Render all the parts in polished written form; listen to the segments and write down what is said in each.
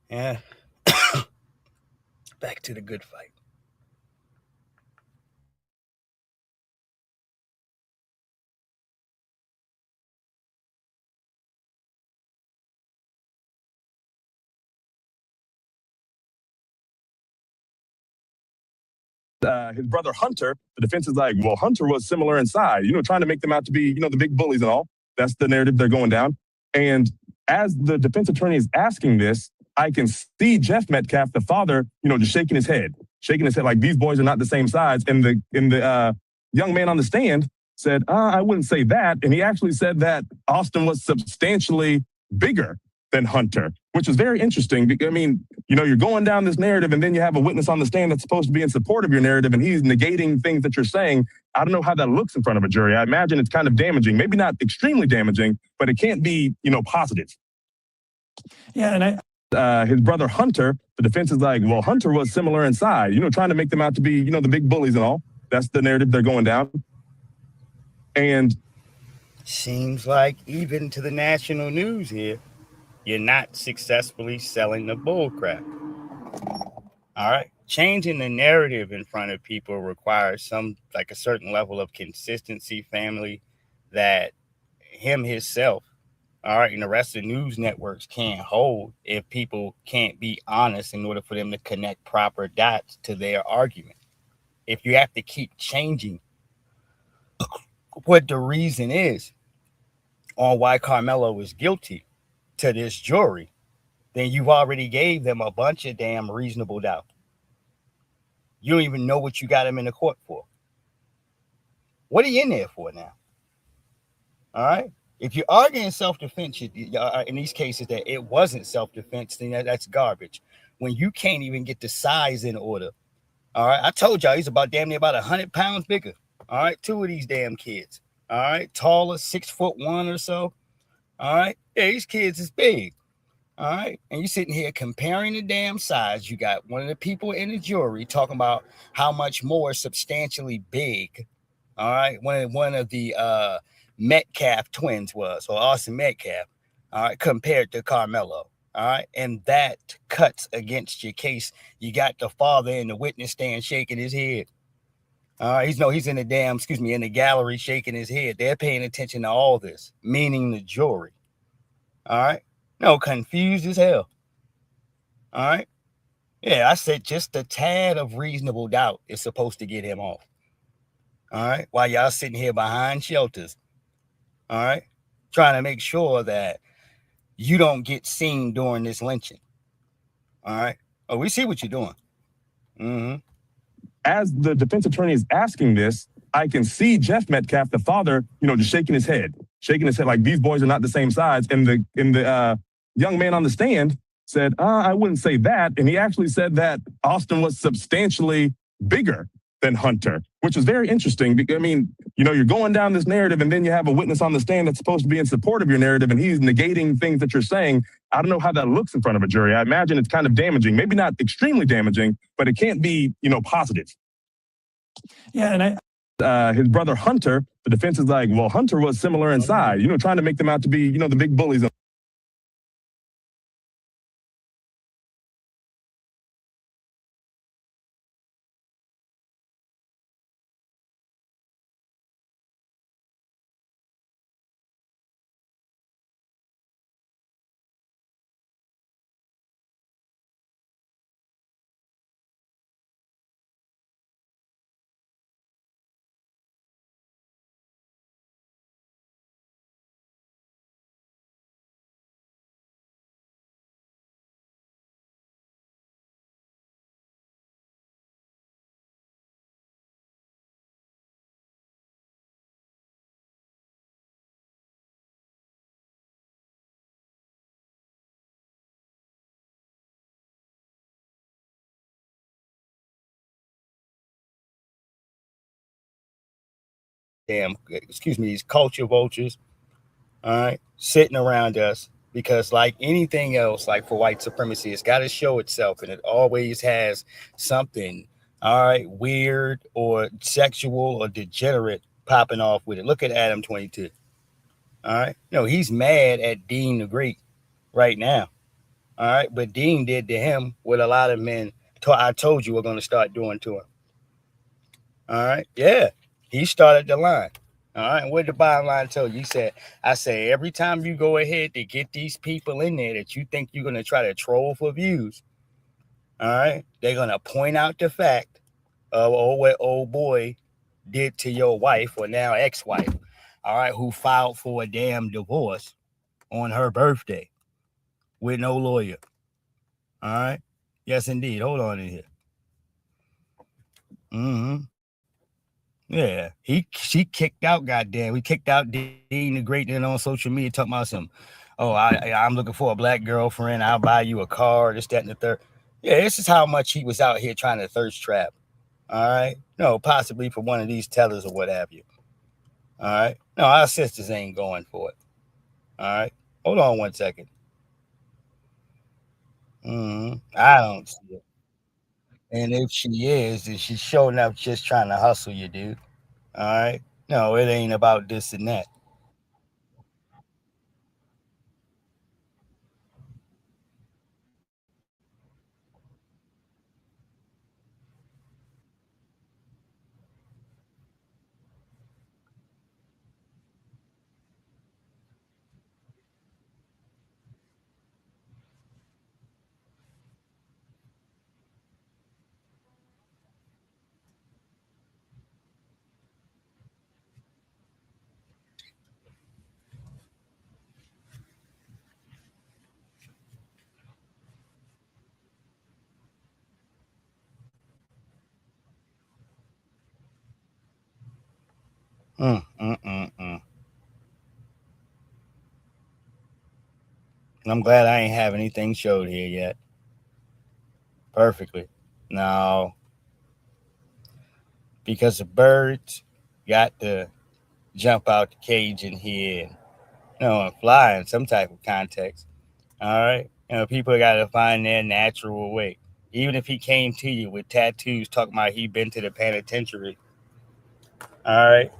Yeah. Back to the good fight. His brother Hunter, the defense is like, well, Hunter was similar in size, trying to make them out to be, the big bullies and all. That's the narrative they're going down. And as the defense attorney is asking this, I can see Jeff Metcalf, the father, just shaking his head like these boys are not the same size. And the young man on the stand said, I wouldn't say that. And he actually said that Austin was substantially bigger than Hunter, which is very interesting. I mean, you're going down this narrative and then you have a witness on the stand that's supposed to be in support of your narrative and he's negating things that you're saying. I don't know how that looks in front of a jury. I imagine it's kind of damaging, maybe not extremely damaging, but it can't be, positive. Yeah, and his brother Hunter, the defense is like, well, Hunter was similar in size, trying to make them out to be, the big bullies and all. That's the narrative they're going down. And seems like even to the national news here, you're not successfully selling the bull crap. All right. Changing the narrative in front of people requires a certain level of consistency, family, that him himself, all right, and the rest of the news networks can't hold if people can't be honest in order for them to connect proper dots to their argument. If you have to keep changing what the reason is on why Karmelo is guilty to this jury, then you've already gave them a bunch of damn reasonable doubt. You don't even know what you got him in the court for. What are you in there for now? All right. If you're arguing self-defense in these cases that it wasn't self-defense, then that's garbage. When you can't even get the size in order. All right. I told y'all he's about damn near about 100 pounds bigger. All right. Two of these damn kids. All right. Taller, 6'1" or so. All right. Yeah, these kids is big. All right. And you're sitting here comparing the damn size. You got one of the people in the jury talking about how much more substantially big. All right. One of the Metcalf twins was, or Austin Metcalf, all right, compared to Karmelo. All right. And that cuts against your case. You got the father in the witness stand shaking his head. All right. He's in the gallery shaking his head. They're paying attention to all this, meaning the jury. All right. No, confused as hell. All right. Yeah, I said just a tad of reasonable doubt is supposed to get him off. All right. While y'all sitting here behind shelters. All right. Trying to make sure that you don't get seen during this lynching. All right. Oh, we see what you're doing. Mm-hmm. As the defense attorney is asking this, I can see Jeff Metcalf, the father, just shaking his head like these boys are not the same size. And the young man on the stand said, I wouldn't say that. And he actually said that Austin was substantially bigger than Hunter, which is very interesting. I mean, you're going down this narrative and then you have a witness on the stand that's supposed to be in support of your narrative and he's negating things that you're saying. I don't know how that looks in front of a jury. I imagine it's kind of damaging, maybe not extremely damaging, but it can't be, positive. Yeah, and his brother Hunter, the defense is like, well, Hunter was similar in size, trying to make them out to be, the big bullies. These culture vultures, all right, sitting around us because, like anything else, like for white supremacy, it's got to show itself, and it always has something, all right, weird or sexual or degenerate popping off with it. Look at Adam 22. All right, he's mad at Dean the Great right now. All right. But Dean did to him what a lot of men I told you we're going to start doing to him. All right. Yeah. He started the line. All right. And what the bottom line told you? He said, I say, every time you go ahead to get these people in there that you think you're going to try to troll for views, all right, they're going to point out the fact of what old boy did to your wife or now ex-wife, all right, who filed for a damn divorce on her birthday with no lawyer. All right. Yes, indeed. Hold on in here. Mm-hmm. Yeah. She kicked out, goddamn. We kicked out Dean the Great then on social media talking about some, oh, I'm looking for a black girlfriend. I'll buy you a car, this, that, and the third. Yeah, this is how much he was out here trying to thirst trap. All right. No, possibly for one of these tellers or what have you. All right. No, our sisters ain't going for it. All right. Hold on 1 second. I don't see it. And if she is, then she's showing up just trying to hustle you, dude. All right. No, it ain't about this and that. Mm, mm, mm, mm. I'm glad I ain't have anything showed here yet. Perfectly. Now, because the birds got to jump out the cage in here and, and fly in some type of context. All right. People got to find their natural way. Even if he came to you with tattoos talking about he been to the penitentiary, all right,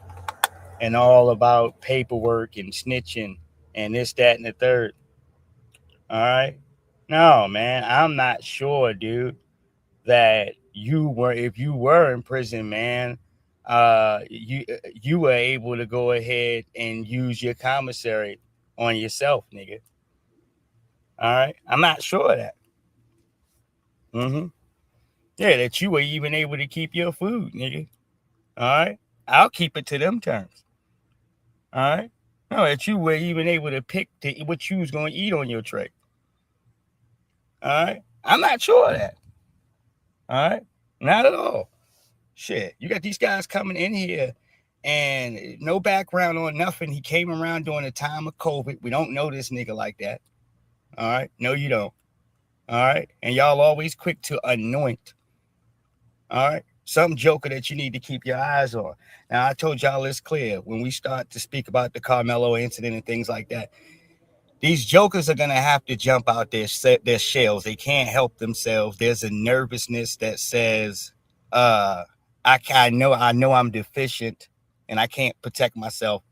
and all about paperwork and snitching and this, that, and the third, all right. No, man, I'm not sure, dude, that if you were in prison, man, you were able to go ahead and use your commissary on yourself, nigga. All right. I'm not sure of that. Mm-hmm. Yeah, that you were even able to keep your food, nigga. All right. I'll keep it to them terms. All right. No, that you were even able to pick what you was going to eat on your tray. All right. I'm not sure of that. All right. Not at all. Shit. You got these guys coming in here and no background on nothing. He came around during the time of COVID. We don't know this nigga like that. All right. No, you don't. All right. And y'all always quick to anoint. All right. Some joker that you need to keep your eyes on. Now, I told y'all it's clear when we start to speak about the Karmelo incident and things like that. These jokers are going to have to jump out their shells. They can't help themselves. There's a nervousness that says, I know I'm deficient and I can't protect myself.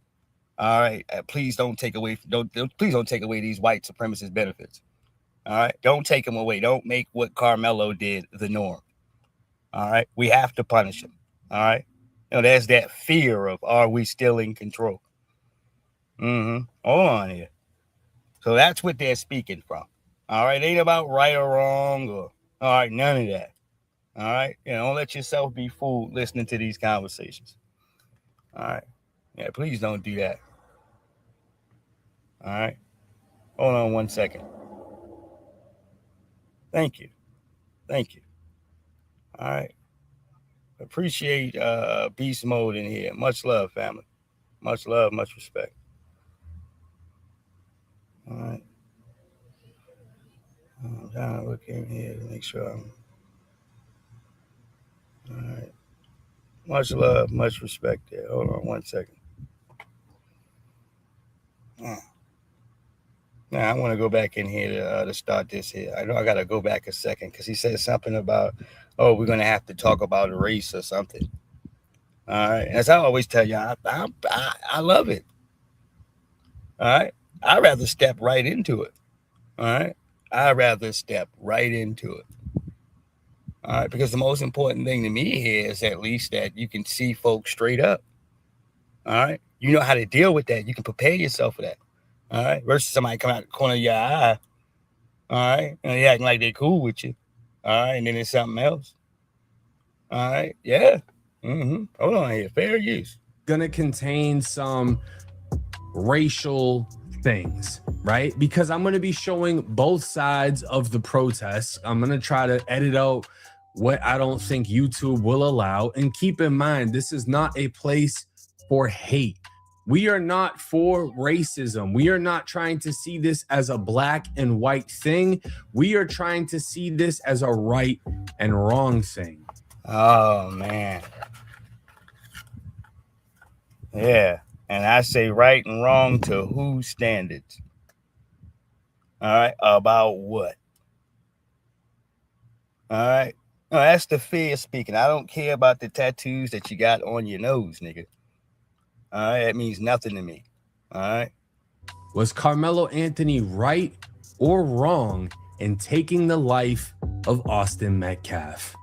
All right. Please don't take away, please don't take away these white supremacist benefits. All right. Don't take them away. Don't make what Karmelo did the norm. All right. We have to punish him. All right. There's that fear of, are we still in control? Hold on here. So that's what they're speaking from. All right. It ain't about right or wrong or, all right, none of that. All right. Don't let yourself be fooled listening to these conversations. All right. Yeah, please don't do that. All right. Hold on 1 second. Thank you. Thank you. All right. Appreciate beast mode in here. Much love, family. Much love, much respect. All right. I'm trying to look in here to make sure I'm all right. Much love, much respect there. Hold on 1 second. Now I want to go back in here to start this here. I know I got to go back a second because he said something about, oh, we're going to have to talk about race or something. All right. As I always tell you, I love it. All right. I'd rather step right into it. All right. I'd rather step right into it. All right, because the most important thing to me here is at least that you can see folks straight up. All right, you know how to deal with that. You can prepare yourself for that. All right, versus somebody come out the corner of your eye. All right, and they acting like they cool with you. All right, and then it's something else. All right, yeah. Hold on here, fair use. Gonna contain some racial things, right? Because I'm gonna be showing both sides of the protests. I'm gonna try to edit out what I don't think YouTube will allow. And keep in mind, this is not a place for hate. We are not for racism. We are not trying to see this as a black and white thing. We are trying to see this as a right and wrong thing. Oh man. Yeah. And I say right and wrong to whose standards? All right. About what? All right. No, that's the fear speaking. I don't care about the tattoos that you got on your nose, nigga. All right. That means nothing to me. All right. Was Karmelo Anthony right or wrong in taking the life of Austin Metcalf?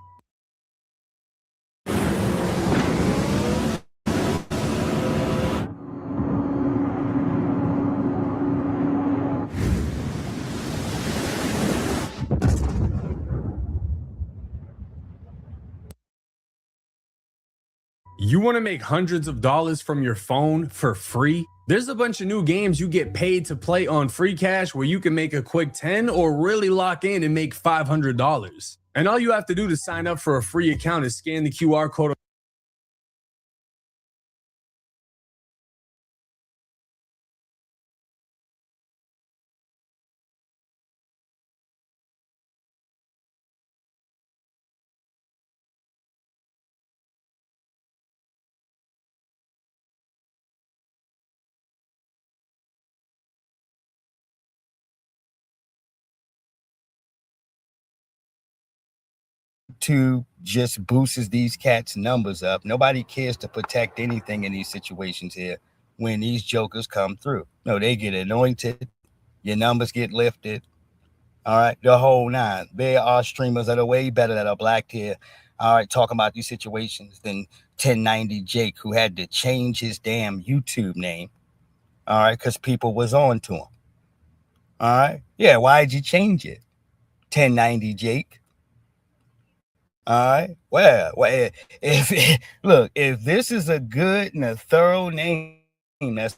You want to make hundreds of dollars from your phone for free? There's a bunch of new games you get paid to play on free cash where you can make a quick 10 or really lock in and make $500. And all you have to do to sign up for a free account is scan the QR code. To just boosts these cats' numbers up. Nobody cares to protect anything in these situations here when these jokers come through. No, they get anointed, your numbers get lifted. All right, the whole nine. There are streamers that are way better that are black here. All right, talking about these situations than 1090 Jake, who had to change his damn YouTube name. All right, because people was on to him. All right, yeah, why'd you change it? 1090 Jake. All right. Well, if look, if this is a good and a thorough name that's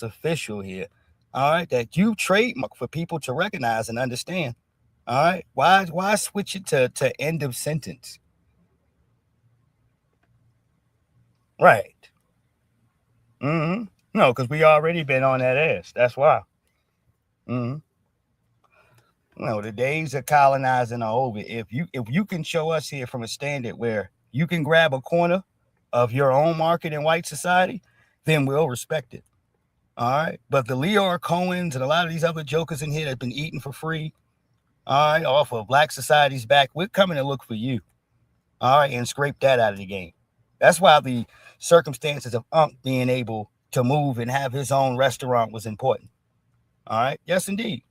official here, all right, that you trademark for people to recognize and understand. All right, why switch it to end of sentence? Right. No, because we already been on that ass. That's why. No, the days of colonizing are over. If you can show us here from a standard where you can grab a corner of your own market in white society, then we'll respect it. All right. But the Leor Cohens and a lot of these other jokers in here that have been eating for free, all right, off of black society's back, we're coming to look for you. All right, and scrape that out of the game. That's why the circumstances of Unc being able to move and have his own restaurant was important. All right. Yes, indeed.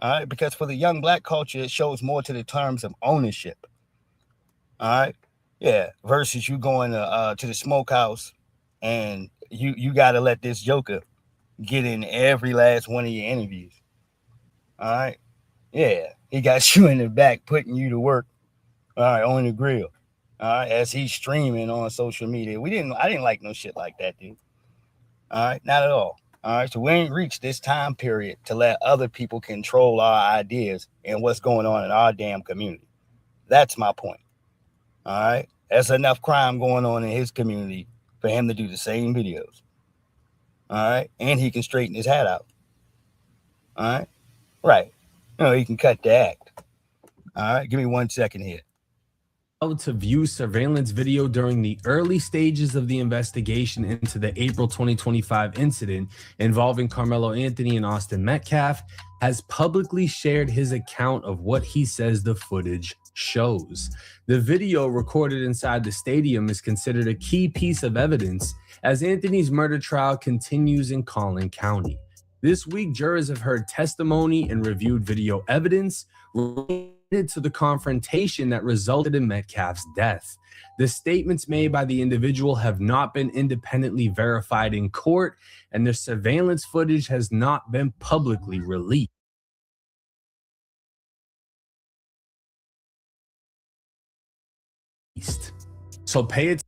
All right, because for the young black culture, it shows more to the terms of ownership. All right, yeah, versus you going to the smokehouse and you got to let this joker get in every last one of your interviews. All right, yeah, he got you in the back putting you to work. All right, on the grill. All right, as he's streaming on social media. I didn't like no shit like that, dude. All right, not at all. All right, so we ain't reached this time period to let other people control our ideas and what's going on in our damn community. That's my point. All right, there's enough crime going on in his community for him to do the same videos. All right, and he can straighten his hat out. All right. He can cut the act. All right, give me 1 second here. To view surveillance video during the early stages of the investigation into the April 2025 incident involving Karmelo Anthony and Austin Metcalf, has publicly shared his account of what he says the footage shows. The video recorded inside the stadium is considered a key piece of evidence as Anthony's murder trial continues in Collin County. This week, jurors have heard testimony and reviewed video evidence related to the confrontation that resulted in Metcalf's death. The statements made by the individual have not been independently verified in court, and the surveillance footage has not been publicly released. So pay attention.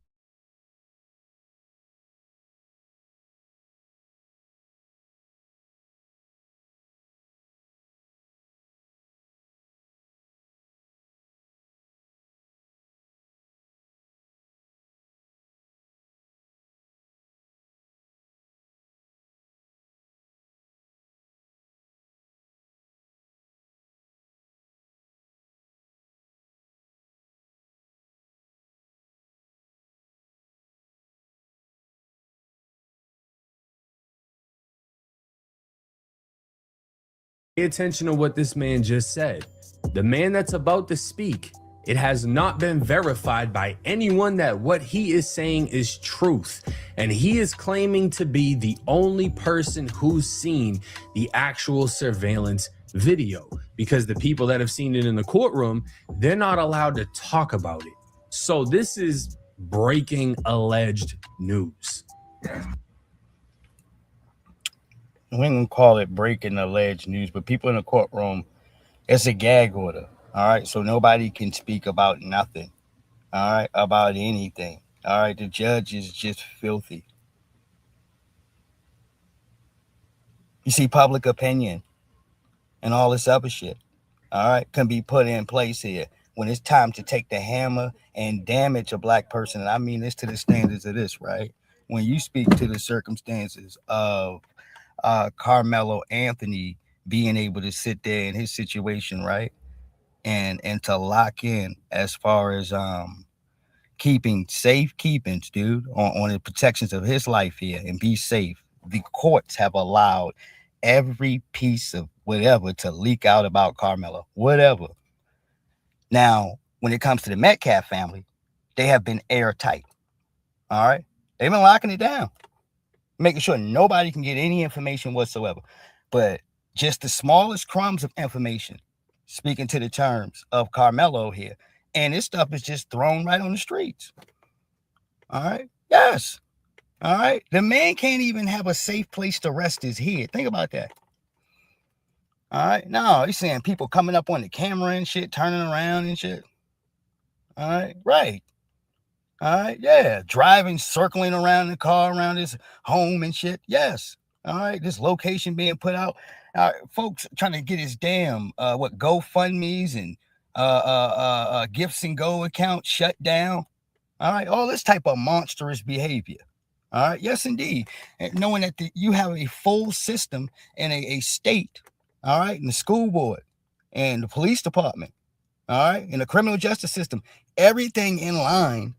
Pay attention to what this man just said. The man that's about to speak, it has not been verified by anyone that what he is saying is truth. And he is claiming to be the only person who's seen the actual surveillance video, because the people that have seen it in the courtroom, they're not allowed to talk about it. So this is breaking alleged news. We ain't gonna call it breaking alleged news, but people in the courtroom, it's a gag order. All right. So nobody can speak about nothing. All right. About anything. All right. The judge is just filthy. You see, public opinion and all this other shit, all right, can be put in place here when it's time to take the hammer and damage a black person. And I mean this to the standards of this, right? When you speak to the circumstances of Karmelo Anthony being able to sit there in his situation, right, and to lock in as far as keeping safe keepings, dude, on the protections of his life here and be safe. The courts have allowed every piece of whatever to leak out about Karmelo, whatever. Now, when it comes to the Metcalf family, they have been airtight. All right, they've been locking it down, making sure nobody can get any information whatsoever. But just the smallest crumbs of information, speaking to the terms of Karmelo here, and this stuff is just thrown right on the streets. All right. Yes. All right. The man can't even have a safe place to rest his head. Think about that. All right. No, he's saying people coming up on the camera and shit, turning around and shit. All right. Right. All right. Yeah. Driving, circling around the car, around his home and shit. Yes. All right. This location being put out. Folks trying to get his damn GoFundMe's and Gifts and Go account shut down. All right. All this type of monstrous behavior. All right. Yes, indeed. And knowing that you have a full system and a state. All right. And the school board and the police department. All right. And the criminal justice system. Everything in line.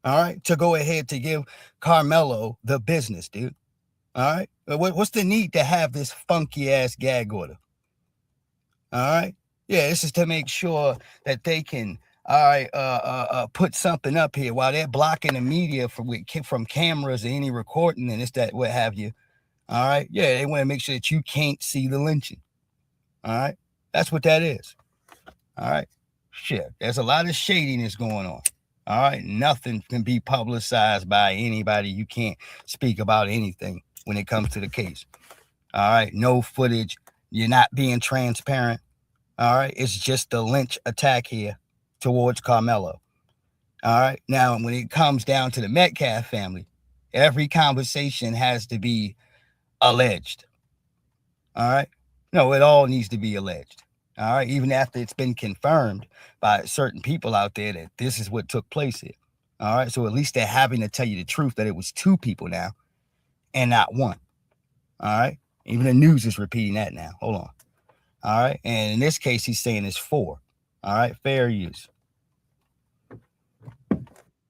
All right. To go ahead to give Karmelo the business, dude. All right. What's the need to have this funky ass gag order? All right. Yeah. This is to make sure that they can, all right, put something up here while they're blocking the media from cameras or any recording and it's that, what have you. All right. Yeah. They want to make sure that you can't see the lynching. All right. That's what that is. All right. Shit. There's a lot of shadiness going on. All right. Nothing can be publicized by anybody. You can't speak about anything when it comes to the case. All right. No footage. You're not being transparent. All right. It's just the lynch attack here towards Karmelo. All right. Now, when it comes down to the Metcalf family, every conversation has to be alleged. All right. No, it all needs to be alleged. All right. Even after it's been confirmed by certain people out there that this is what took place here. All right. So at least they're having to tell you the truth that it was 2 people now and not 1. All right. Even the news is repeating that now. Hold on. All right. And in this case, he's saying it's 4. All right. Fair use.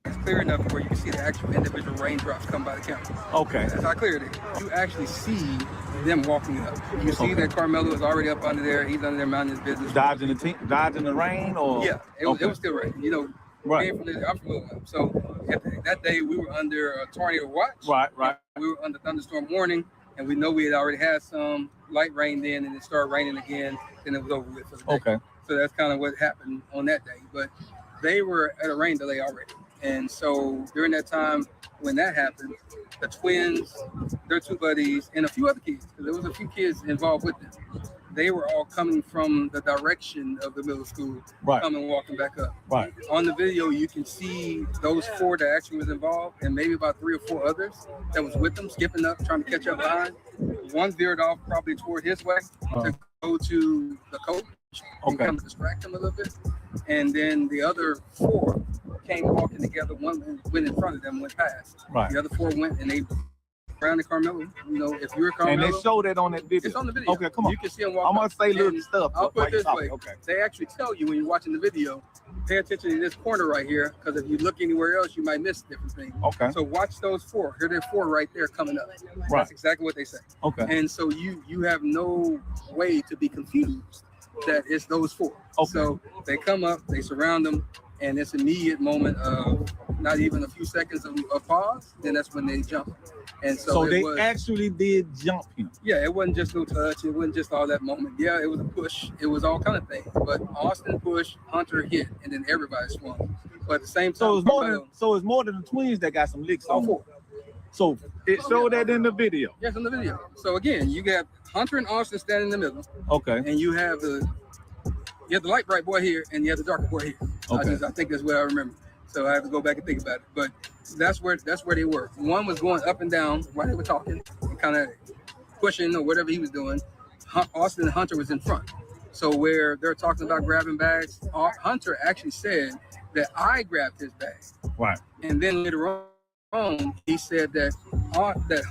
It's clear enough where you can see the actual individual raindrops come by the camera. Okay. That's how clear it is. You actually see them walking up. You see that Karmelo is already up under there. He's under there minding his business. Dodging the rain, or yeah, it was still rain. You know, right. I'm from Louisville. So that day we were under a tornado watch. Right. We were under thunderstorm warning. and we know we had already had some light rain then, and it started raining again, and it was over with for the day. Okay. So that's kind of what happened on that day. But they were at a rain delay already. And so during that time when that happened, the twins, their two buddies, and a few other kids, because there was a few kids involved with them, they were all coming from the direction of the middle school, coming walking back up. Right. On the video, you can see those four that actually was involved, and maybe about 3 or 4 others that was with them, skipping up, trying to catch up behind. One veered off probably toward his way to go to the coach and come to distract him a little bit. And then the other 4 came walking together. One went in front of them, went past. Right. The other 4 went and they surrounded Karmelo. You know, if you're Karmelo, And they showed it on that video. it's on the video. Okay, come on. You can see them walk. I'm gonna up. say little And stuff. I'll put it this Like, way. okay. They actually tell you when you're watching the video, pay attention to this corner right here, because if you look anywhere else, you might miss different things. Okay. So watch those 4. Here, they're 4 right there coming up. Right. That's exactly what they say. Okay. And so you have no way to be confused that it's those 4. Okay. So they come up, they surround them, and this immediate moment of not even a few seconds of pause, then that's when they jump. And so they was, actually did jump him. yeah, it wasn't just no touch. It wasn't just all that moment. Yeah, it was a push. It was all kind of things. But Austin pushed, Hunter hit, and then everybody swung. But at the same time, So it's more than the twins that got some licks all on. 4. So it showed that in the video. Yes, in the video. So again, you got Hunter and Austin standing in the middle, Okay. and you have the light bright boy here, and you have the darker boy here. Okay. I think that's what I remember. So I have to go back and think about it. But that's where they were. One was going up and down while they were talking, and kind of pushing or whatever he was doing. Austin and Hunter was in front. So where they're talking about grabbing bags, Hunter actually said that I grabbed his bag. Right. And then later on, he said that Hunter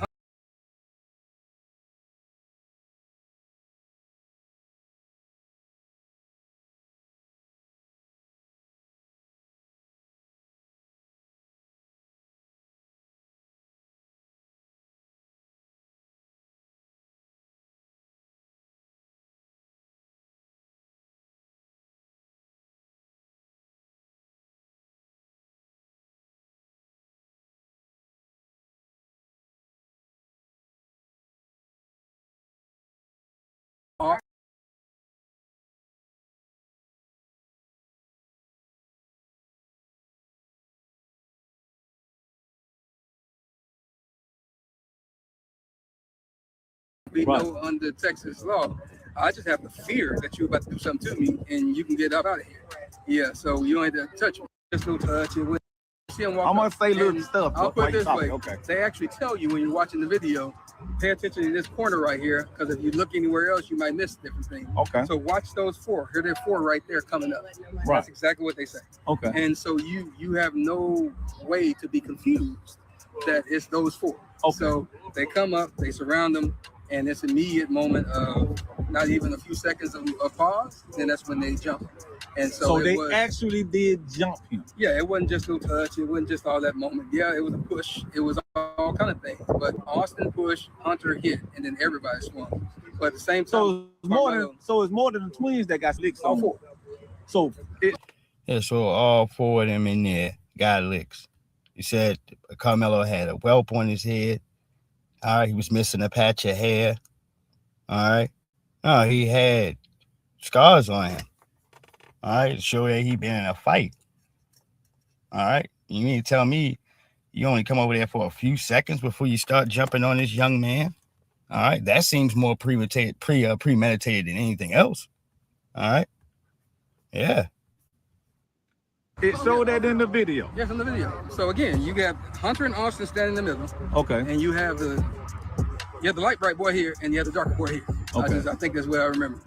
we know under Texas law, I just have the fear that you're about to do something to me and you can get up out of here. Yeah, so you don't have to touch me. Just no touch. You see him walk I'm gonna up, say little and stuff. I'll put it this way. Okay. They actually tell you when you're watching the video, pay attention to this corner right here, because if you look anywhere else, you might miss different things. Okay. So watch those 4. Here, they're 4 right there coming up. Right. That's exactly what they say. Okay. And so you have no way to be confused that it's those 4. Okay. So they come up, they surround them, and this immediate moment of not even a few seconds of pause, then that's when they jump. And so they was, actually did jump him. yeah, it wasn't just no touch. It wasn't just all that moment. Yeah, it was a push. It was all kind of things. But Austin pushed, Hunter hit, and then everybody swung. But at the same time, So it's more than the twins that got licks all on. 4. So Yeah, so all 4 of them in there got licks. He said Karmelo had a whelp on his head. All right, he was missing a patch of hair. All right. No, he had scars on him. All right, to show that he been in a fight. All right. You mean to tell me you only come over there for a few seconds before you start jumping on this young man? All right. That seems more premeditated than anything else. All right. Yeah. it showed that in the video. Yes, in the video. So again, you got Hunter and Austin standing in the middle, Okay. and you have the light bright boy here, and you have the darker boy here. Okay. I think that's what I remember.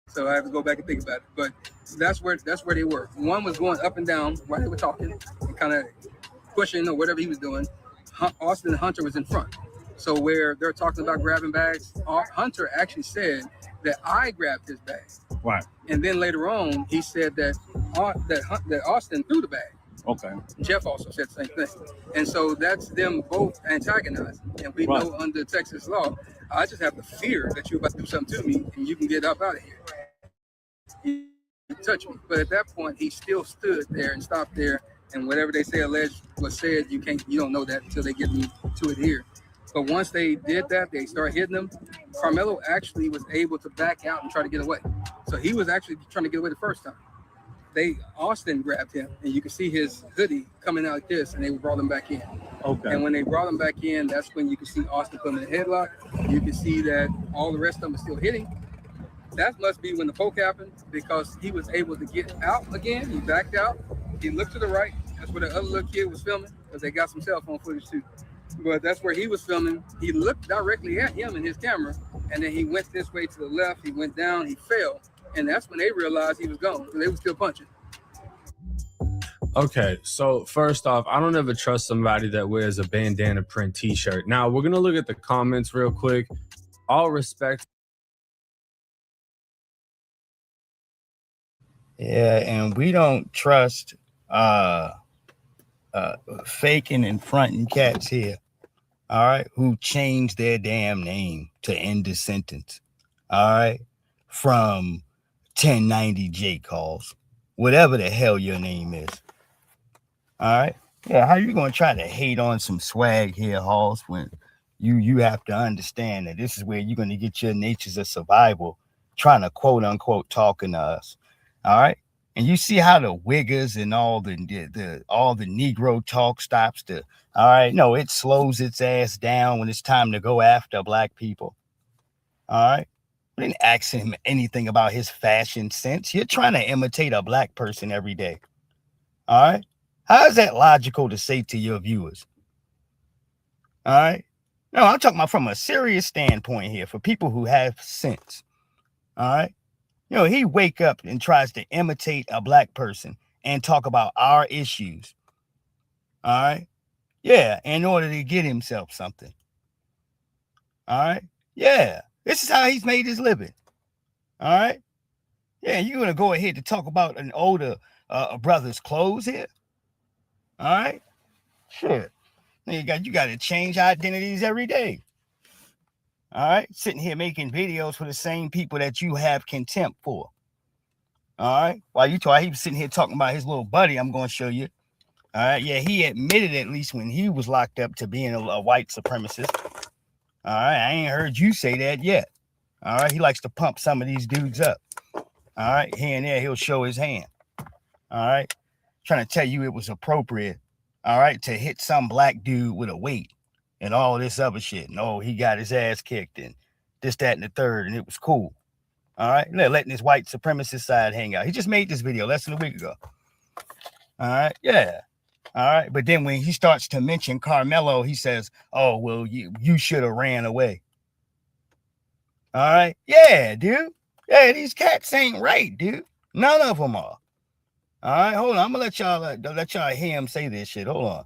So I have to go back and think about it. But that's where they were. One was going up and down while they were talking, and kind of pushing or whatever he was doing. Austin and Hunter was in front. So where they're talking about grabbing bags, Hunter actually said that I grabbed his bag. Right. And then later on, he said that Austin threw the bag. Okay. Jeff also said the same thing. And so that's them both antagonizing. And we know under Texas law, I just have the fear that you're about to do something to me and you can get up out of here. You touch me. But at that point, he still stood there and stopped there. And whatever they say alleged was said, you don't know that until they get to it here. But once they did that, they started hitting him. Karmelo actually was able to back out and try to get away. So he was actually trying to get away the first time. Austin grabbed him, and you can see his hoodie coming out like this, and they brought him back in. Okay. And when they brought him back in, that's when you can see Austin put him in a headlock. You can see that all the rest of them are still hitting. That must be when the poke happened, because he was able to get out again. He backed out. He looked to the right. That's where the other little kid was filming, because they got some cell phone footage too. But that's where he was filming. He looked directly at him in his camera, and then he went this way to the left. He went down. He fell. And that's when they realized he was gone, because they were still punching. Okay, so first off, I don't ever trust somebody that wears a bandana print t-shirt. Now, we're going to look at the comments real quick. All respect. Yeah, and we don't trust faking and fronting cats here. All right, who changed their damn name to end the sentence. All right, from 1090 J calls, whatever the hell your name is. All right, yeah, how you gonna try to hate on some swag here, Halls, when you have to understand that this is where you're gonna get your natures of survival, trying to quote unquote talking to us. All right. And you see how the wiggers and all the Negro talk stops to, all right, no, it slows its ass down when it's time to go after black people. All right. We didn't ask him anything about his fashion sense. You're trying to imitate a black person every day. All right. How is that logical to say to your viewers? All right. No, I'm talking about from a serious standpoint here for people who have sense. All right. You know, he wake up and tries to imitate a black person and talk about our issues. All right. Yeah. In order to get himself something. All right. Yeah. This is how he's made his living. All right. Yeah. You're going to go ahead to talk about an older brother's clothes here. All right. Shit. You got to change identities every day. All right, sitting here making videos for the same people that you have contempt for. All right, while he was sitting here talking about his little buddy, I'm going to show you. All right, yeah, he admitted at least when he was locked up to being a white supremacist. All right, I ain't heard you say that yet. All right, he likes to pump some of these dudes up. All right, here and there, he'll show his hand. All right, trying to tell you it was appropriate. All right, to hit some black dude with a weight. And all this other shit. No, he got his ass kicked and this, that, and the third, and it was cool. All right, letting his white supremacist side hang out. He just made this video less than a week ago. All right, yeah. All right, but then when he starts to mention Karmelo, he says, "Oh, well, you should have ran away." All right, yeah, dude. Yeah, these cats ain't right, dude. None of them are. All right, hold on. I'm gonna let y'all hear him say this shit. Hold on.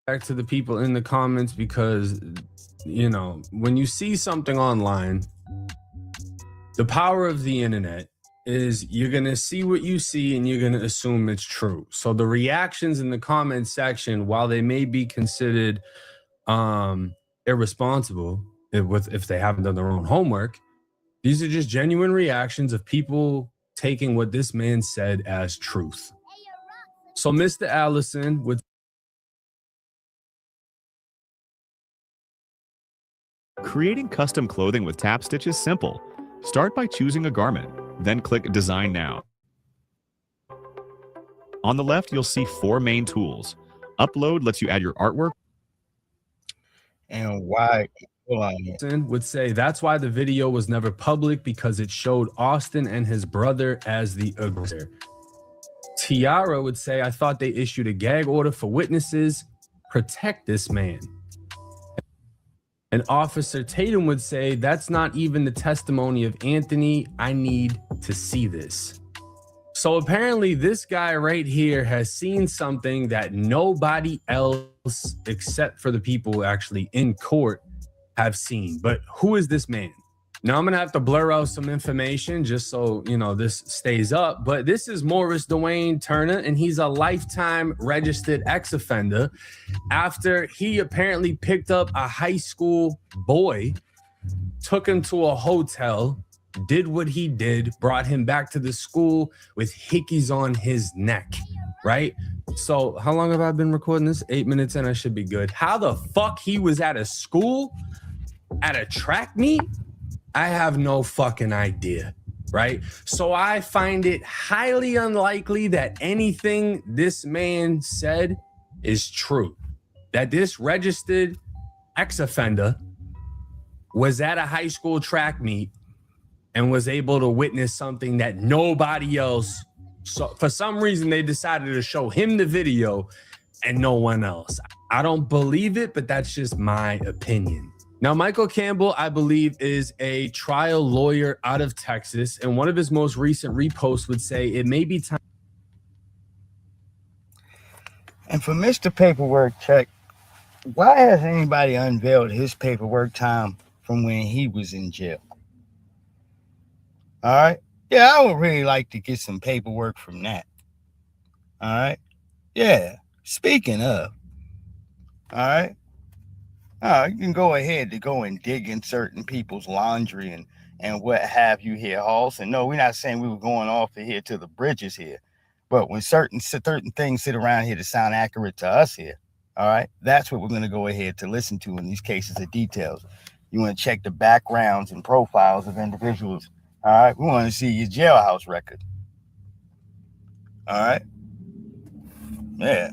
Back to the people in the comments, because you know, when you see something online, the power of the internet is you're gonna see what you see and you're gonna assume it's true. So the reactions in the comment section, while they may be considered irresponsible if they haven't done their own homework, these are just genuine reactions of people taking what this man said as truth. So Mr. Allison with Creating custom clothing with Tap Stitch is simple. Start by choosing a garment, then click Design Now. On the left, you'll see 4 main tools. Upload lets you add your artwork. And why? would say that's why the video was never public, because it showed Austin and his brother as the aggressor. Tiara would say, I thought they issued a gag order for witnesses. Protect this man. And Officer Tatum would say, that's not even the testimony of Anthony. I need to see this. So apparently this guy right here has seen something that nobody else except for the people actually in court have seen. But who is this man? Now I'm gonna have to blur out some information just so you know this stays up, but this is Morris Dwayne Turner, and he's a lifetime registered ex-offender after he apparently picked up a high school boy, took him to a hotel, did what he did, brought him back to the school with hickeys on his neck, right? So how long have I been recording this? 8 minutes in, I should be good. How the fuck he was at a school, at a track meet? I have no fucking idea, right? So I find it highly unlikely that anything this man said is true. That this registered ex-offender was at a high school track meet and was able to witness something that nobody else saw. For some reason, they decided to show him the video and no one else. I don't believe it, but that's just my opinion. Now, Michael Campbell, I believe, is a trial lawyer out of Texas, and one of his most recent reposts would say it may be time. And for Mr. Paperwork Check, why has anybody unveiled his paperwork time from when he was in jail? All right. Yeah, I would really like to get some paperwork from that. All right. Yeah. Speaking of, all right. You can go ahead to go and dig in certain people's laundry and what have you here, Halls. And no, we're not saying we were going off of here to the bridges here. But when certain things sit around here to sound accurate to us here, all right, that's what we're going to go ahead to listen to in these cases of details. You want to check the backgrounds and profiles of individuals. All right, we want to see your jailhouse record. All right. Yeah.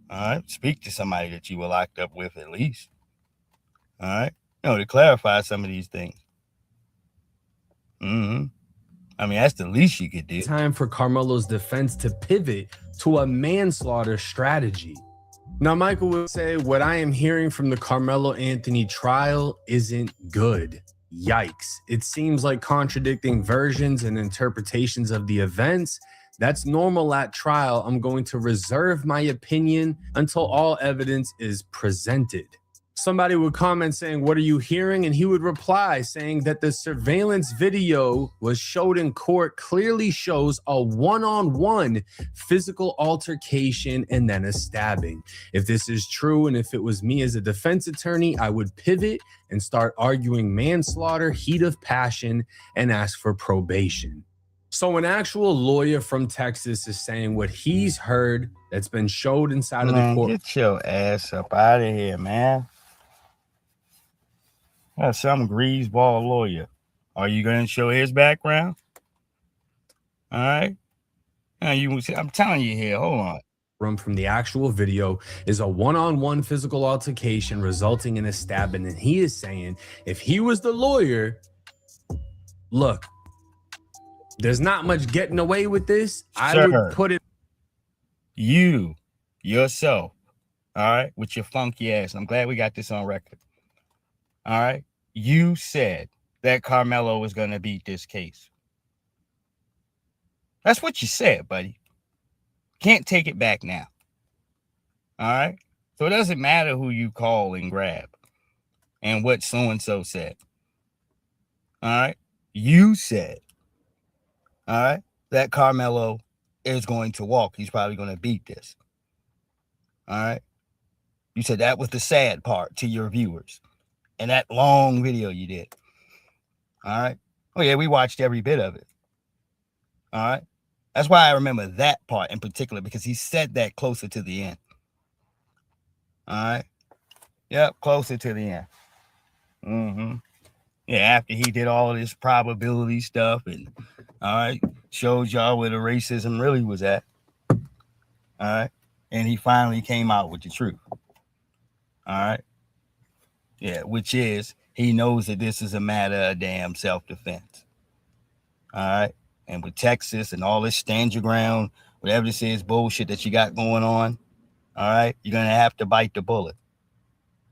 All right. Speak to somebody that you were locked up with at least. All right. To clarify some of these things. I mean, that's the least you could do. Time for Karmelo's defense to pivot to a manslaughter strategy. Now, Michael would say, what I am hearing from the Karmelo Anthony trial isn't good. Yikes. It seems like contradicting versions and interpretations of the events. That's normal at trial. I'm going to reserve my opinion until all evidence is presented. Somebody would comment saying, what are you hearing? And he would reply saying that the surveillance video was showed in court clearly shows a one-on-one physical altercation and then a stabbing. If this is true, and if it was me as a defense attorney, I would pivot and start arguing manslaughter, heat of passion, and ask for probation. So an actual lawyer from Texas is saying what he's heard that's been showed inside of the court. Get your ass up out of here, man. That's some greaseball lawyer. Are you going to show his background? All right. Now I'm telling you here, hold on. From the actual video is a one-on-one physical altercation resulting in a stabbing. And he is saying if he was the lawyer, look, there's not much getting away with this. I would put it. You, yourself, all right, with your funky ass. I'm glad we got this on record. All right. You said that Karmelo was going to beat this case. That's what you said, buddy. Can't take it back now. All right. So it doesn't matter who you call and grab and what so-and-so said. All right. You said, all right, that Karmelo is going to walk. He's probably going to beat this. All right. You said that was the sad part to your viewers. And that long video you did. All right. Oh, yeah, we watched every bit of it. All right. That's why I remember that part in particular, because he said that closer to the end. All right. Yep, closer to the end. Yeah, after he did all of this probability stuff and, all right, showed y'all where the racism really was at. All right. And he finally came out with the truth. All right. Yeah, which is he knows that this is a matter of damn self-defense. All right. And with Texas and all this stand your ground, whatever this is bullshit that you got going on, all right, you're going to have to bite the bullet.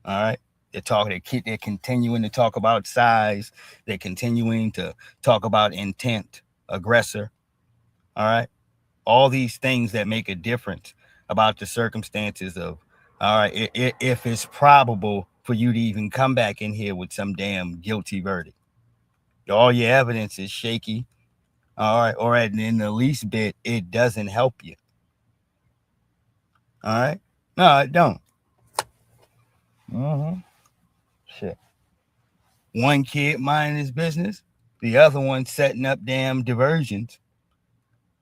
All right. They're continuing to talk about size. They're continuing to talk about intent, aggressor. All right. All these things that make a difference about the circumstances of, all right, if it's probable for you to even come back in here with some damn guilty verdict. All your evidence is shaky. All right. Or in the least bit, it doesn't help you. All right. No, it don't. Shit. One kid minding his business. The other one setting up damn diversions.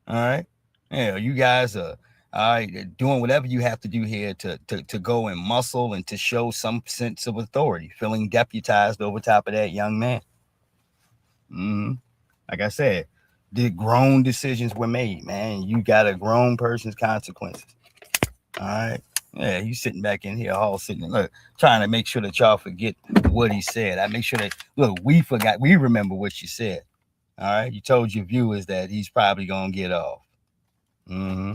All right. Yeah, you guys are all right doing whatever you have to do here to go and muscle and to show some sense of authority, feeling deputized over top of that young man. Like I said, the grown decisions were made, man. You got a grown person's consequences. All right. Yeah, you sitting back in here all sitting, look, trying to make sure that y'all forget what he said. I make sure that, look, we remember what you said. All right. You told your viewers that he's probably going to get off. Yeah.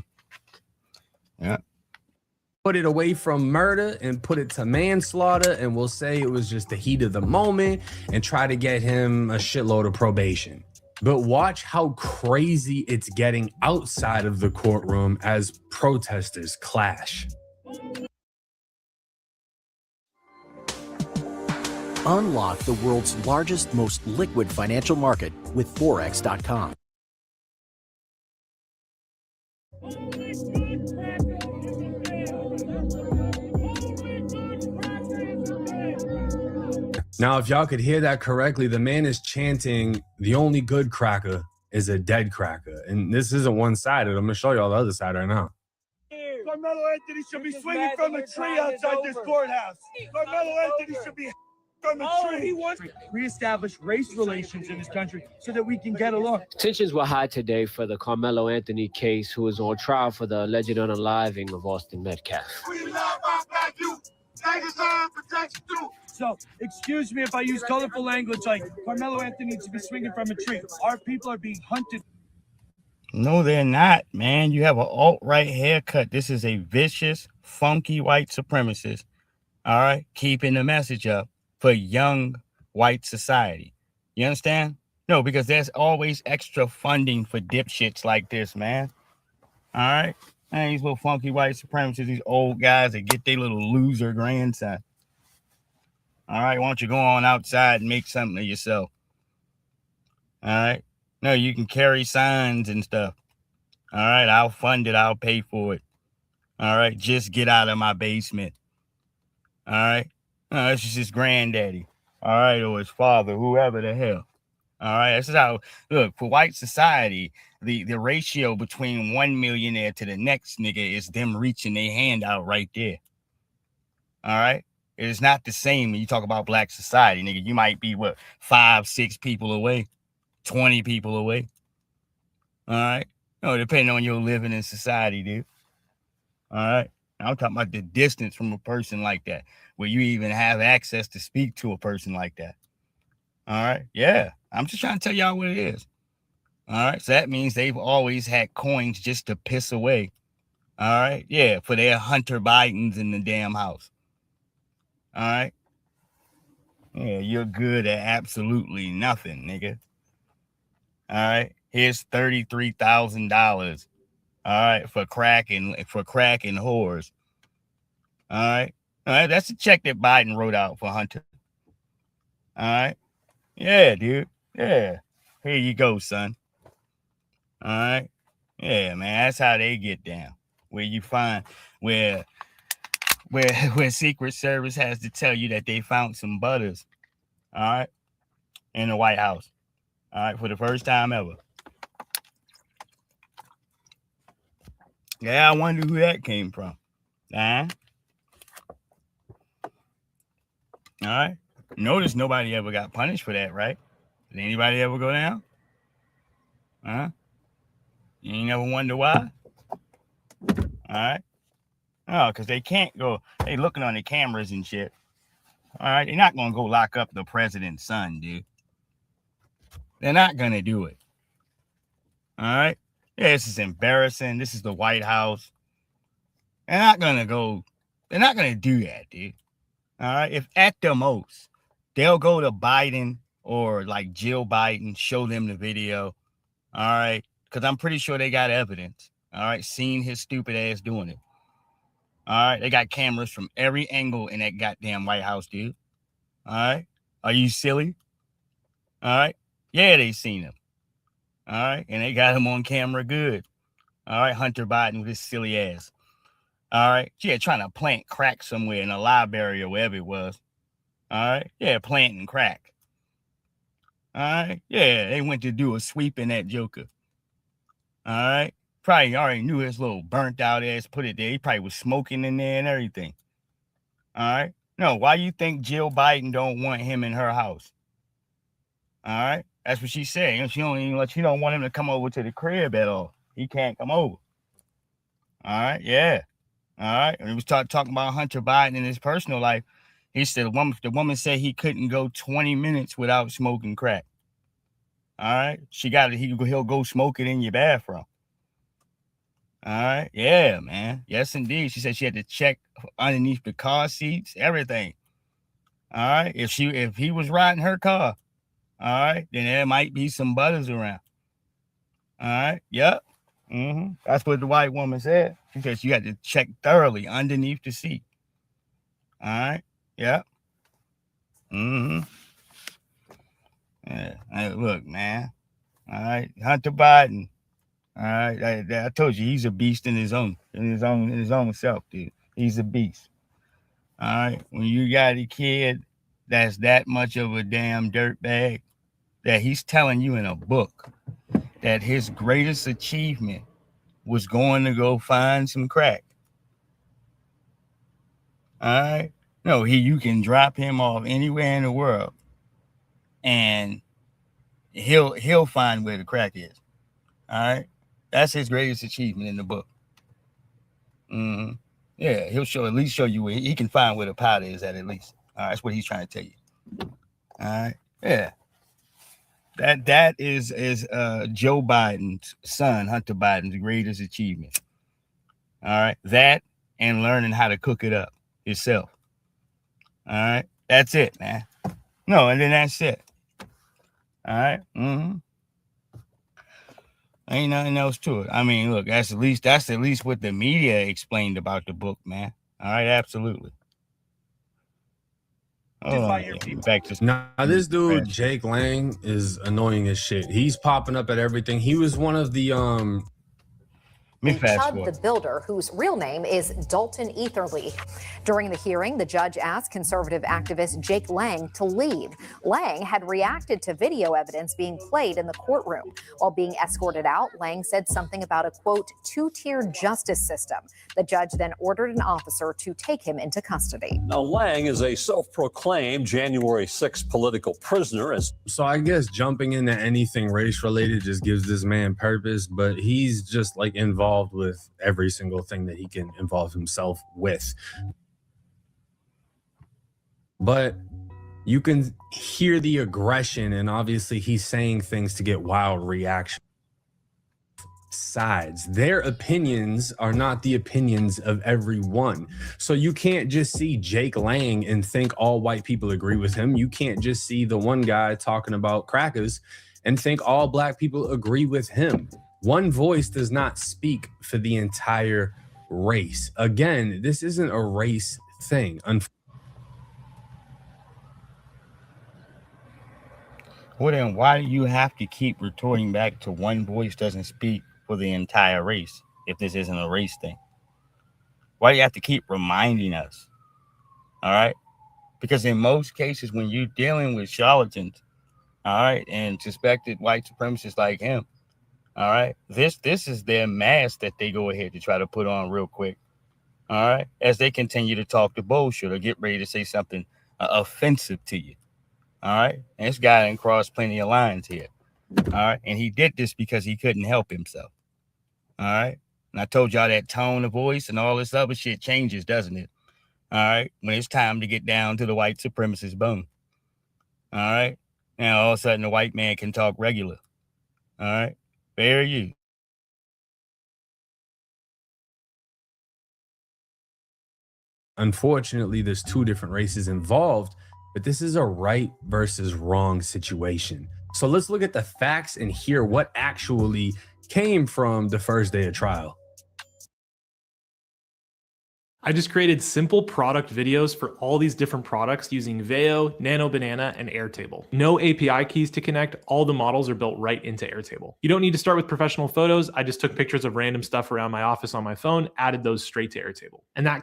Put it away from murder and put it to manslaughter, and we'll say it was just the heat of the moment and try to get him a shitload of probation. But watch how crazy it's getting outside of the courtroom as protesters clash. Unlock the world's largest, most liquid financial market with Forex.com. Now, if y'all could hear that correctly, the man is chanting, the only good cracker is a dead cracker. And this isn't one-sided. I'm going to show y'all the other side right now. Karmelo Anthony should be swinging from a tree outside this courthouse. Karmelo Anthony should be from a tree. He wants to reestablish race relations in this country so that we can get along. Tensions were high today for the Karmelo Anthony case, who is on trial for the alleged unaliving of Austin Metcalf. We love our black youth. They deserve protection too. So, excuse me if I use colorful language like Karmelo Anthony needs to be swinging from a tree. Our people are being hunted. No, they're not, man. You have an alt-right haircut. This is a vicious, funky white supremacist. All right, keeping the message up for young white society. You understand? No, because there's always extra funding for dipshits like this, man. All right? Man, these little funky white supremacists, these old guys that get their little loser grandson. All right, why don't you go on outside and make something of yourself? All right? No, you can carry signs and stuff. All right, I'll fund it. I'll pay for it. All right, just get out of my basement. All right? No, that's just his granddaddy. All right, or his father, whoever the hell. All right, this is how, look, for white society, the ratio between one millionaire to the next nigga is them reaching their hand out right there. All right? It is not the same when you talk about black society, nigga. You might be, 5, 6 people away, 20 people away. All right? No, depending on your living in society, dude. All right? I'm talking about the distance from a person like that, where you even have access to speak to a person like that. All right? Yeah. I'm just trying to tell y'all what it is. All right? So that means they've always had coins just to piss away. All right? Yeah, for their Hunter Bidens in the damn house. All right? Yeah, you're good at absolutely nothing, nigga. All right? Here's $33,000. All right, for crack and whores. All right? That's a check that Biden wrote out for Hunter. All right? Yeah, dude. Yeah. Here you go, son. All right? Yeah, man. That's how they get down. Where you find where Secret Service has to tell you that they found some butters. All right? In the White House. All right, for the first time ever. Yeah, I wonder who that came from. All right. Notice nobody ever got punished for that, right? Did anybody ever go down? Huh? You ain't never wonder why? All right. Oh, because they can't go. They looking on the cameras and shit. All right. They're not going to go lock up the president's son, dude. They're not going to do it. All right. Yeah, this is embarrassing. This is the White House. They're not going to do that, dude. All right. If at the most, they'll go to Biden or like Jill Biden, show them the video. All right. Because I'm pretty sure they got evidence. All right. Seen his stupid ass doing it. All right. They got cameras from every angle in that goddamn White House, dude. All right. Are you silly? All right. Yeah, they seen him. All right. And they got him on camera good. All right. Hunter Biden with his silly ass. All right. Yeah, trying to plant crack somewhere in a library or wherever it was. All right. Yeah, planting crack. All right. Yeah, they went to do a sweep in that Joker. All right. Probably already knew his little burnt out ass put it there. He probably was smoking in there and everything. All right. No, why you think Jill Biden don't want him in her house? All right. That's what she said. She don't want him to come over to the crib at all. He can't come over. All right. Yeah. All right. And he was talking about Hunter Biden in his personal life. He said the woman said he couldn't go 20 minutes without smoking crack. All right. He'll go smoke it in your bathroom. All right. Yeah, man. Yes, indeed. She said she had to check underneath the car seats, everything. All right. If he was riding her car, all right, then there might be some butters around. All right. Yep. That's what the white woman said. She said you had to check thoroughly underneath the seat. All right. Yep. Yeah. Hey, look, man. All right. Hunter Biden. All right. I told you he's a beast in his own self, dude. He's a beast. All right. When you got a kid that's that much of a damn dirtbag, that he's telling you in a book that his greatest achievement was going to go find some crack. All right. No, you can drop him off anywhere in the world and he'll find where the crack is. All right. That's his greatest achievement in the book. Yeah, he'll at least show you where he can find where the powder is at least. All right, that's what he's trying to tell you. All right. Yeah. That is Joe Biden's son, Hunter Biden's greatest achievement. All right. That and learning how to cook it up yourself. All right. That's it, man. No, and then that's it. All right. Ain't nothing else to it. I mean, look, that's at least what the media explained about the book, man. All right, absolutely. Back to now, this dude Jake Lang is annoying as shit. He's popping up at everything. He was one of the Chud the Builder, whose real name is Dalton Etherly. During the hearing, the judge asked conservative activist Jake Lang to leave. Lang had reacted to video evidence being played in the courtroom. While being escorted out, Lang said something about a, quote, two-tier justice system. The judge then ordered an officer to take him into custody. Now, Lang is a self-proclaimed January 6th political prisoner. So I guess jumping into anything race-related just gives this man purpose, but he's just like involved with every single thing that he can involve himself with. But you can hear the aggression, and obviously he's saying things to get wild reaction. Sides, their opinions are not the opinions of everyone. So you can't just see Jake Lang and think all white people agree with him. You can't just see the one guy talking about crackers and think all black people agree with him. One voice does not speak for the entire race. Again, this isn't a race thing. Well, then why do you have to keep retorting back to one voice doesn't speak for the entire race if this isn't a race thing? Why do you have to keep reminding us? All right? Because in most cases, when you're dealing with charlatans, all right, and suspected white supremacists like him, all right, this is their mask that they go ahead to try to put on real quick. All right, as they continue to talk the bullshit or get ready to say something offensive to you. All right, and this guy done crossed plenty of lines here. All right, and he did this because he couldn't help himself. All right, and I told y'all that tone of voice and all this other shit changes, doesn't it? All right, when it's time to get down to the white supremacist bone. All right, now all of a sudden the white man can talk regular. All right. Fair you. Unfortunately, there's two different races involved, but this is a right versus wrong situation. So let's look at the facts and hear what actually came from the first day of trial. I just created simple product videos for all these different products using Veo, Nano Banana, and Airtable. No API keys to connect. All the models are built right into Airtable. You don't need to start with professional photos. I just took pictures of random stuff around my office on my phone, added those straight to Airtable. And that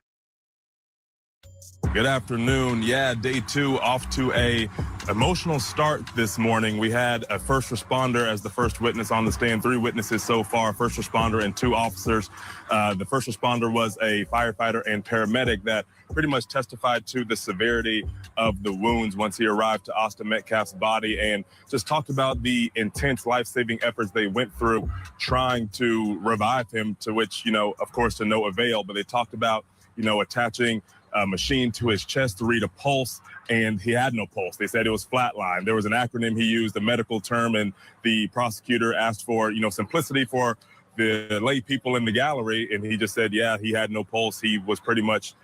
Good afternoon. Yeah, day 2 off to a emotional start this morning. We had a first responder as the first witness on the stand, 3 witnesses so far, first responder and 2 officers. The first responder was a firefighter and paramedic that pretty much testified to the severity of the wounds once he arrived to Austin Metcalf's body, and just talked about the intense life-saving efforts they went through trying to revive him, to which, of course, to no avail. But they talked about, attaching a machine to his chest to read a pulse, and he had no pulse. They said it was flatline. There was an acronym he used, a medical term, and the prosecutor asked for, simplicity for the lay people in the gallery, and he just said, yeah, he had no pulse. He was pretty much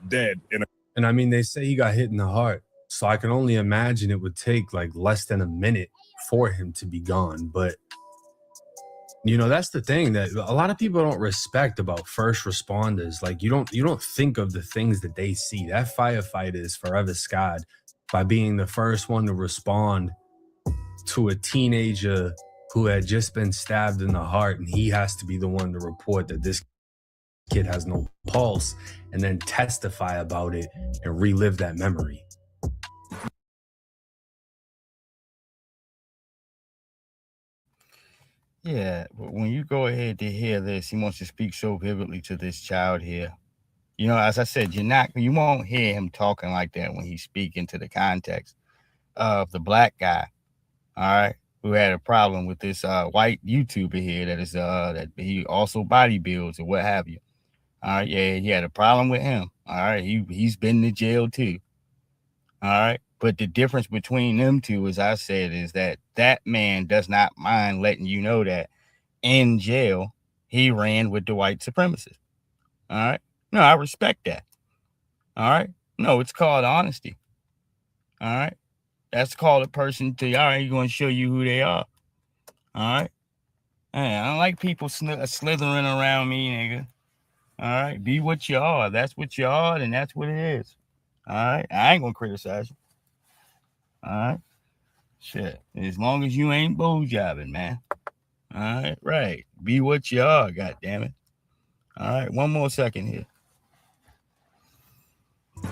dead. And I mean, they say he got hit in the heart, so I can only imagine it would take like less than a minute for him to be gone. But that's the thing that a lot of people don't respect about first responders. Like you don't think of the things that they see. That firefighter is forever scarred by being the first one to respond to a teenager who had just been stabbed in the heart, and he has to be the one to report that this kid has no pulse and then testify about it and relive that memory. Yeah, but when you go ahead to hear this, he wants to speak so vividly to this child here. As I said, you won't hear him talking like that when he's speaking to the context of the black guy, all right, who had a problem with this white YouTuber here that is that he also bodybuilds or what have you. All right, yeah, he had a problem with him. All right, he's been to jail too. All right, but the difference between them two, as I said, is that man does not mind letting you know that in jail he ran with the white supremacists. All right, no, I respect that. All right, no, it's called honesty. All right, that's called a person to, all right, he's going to show you who they are. All right, hey, I don't like people slithering around me, nigga. All right, be what you are. That's what you are, and that's what it is. All right, I ain't gonna criticize you. All right, shit. As long as you ain't jobbing, man. All right, right. Be what you are. God damn it. All right, one more second here.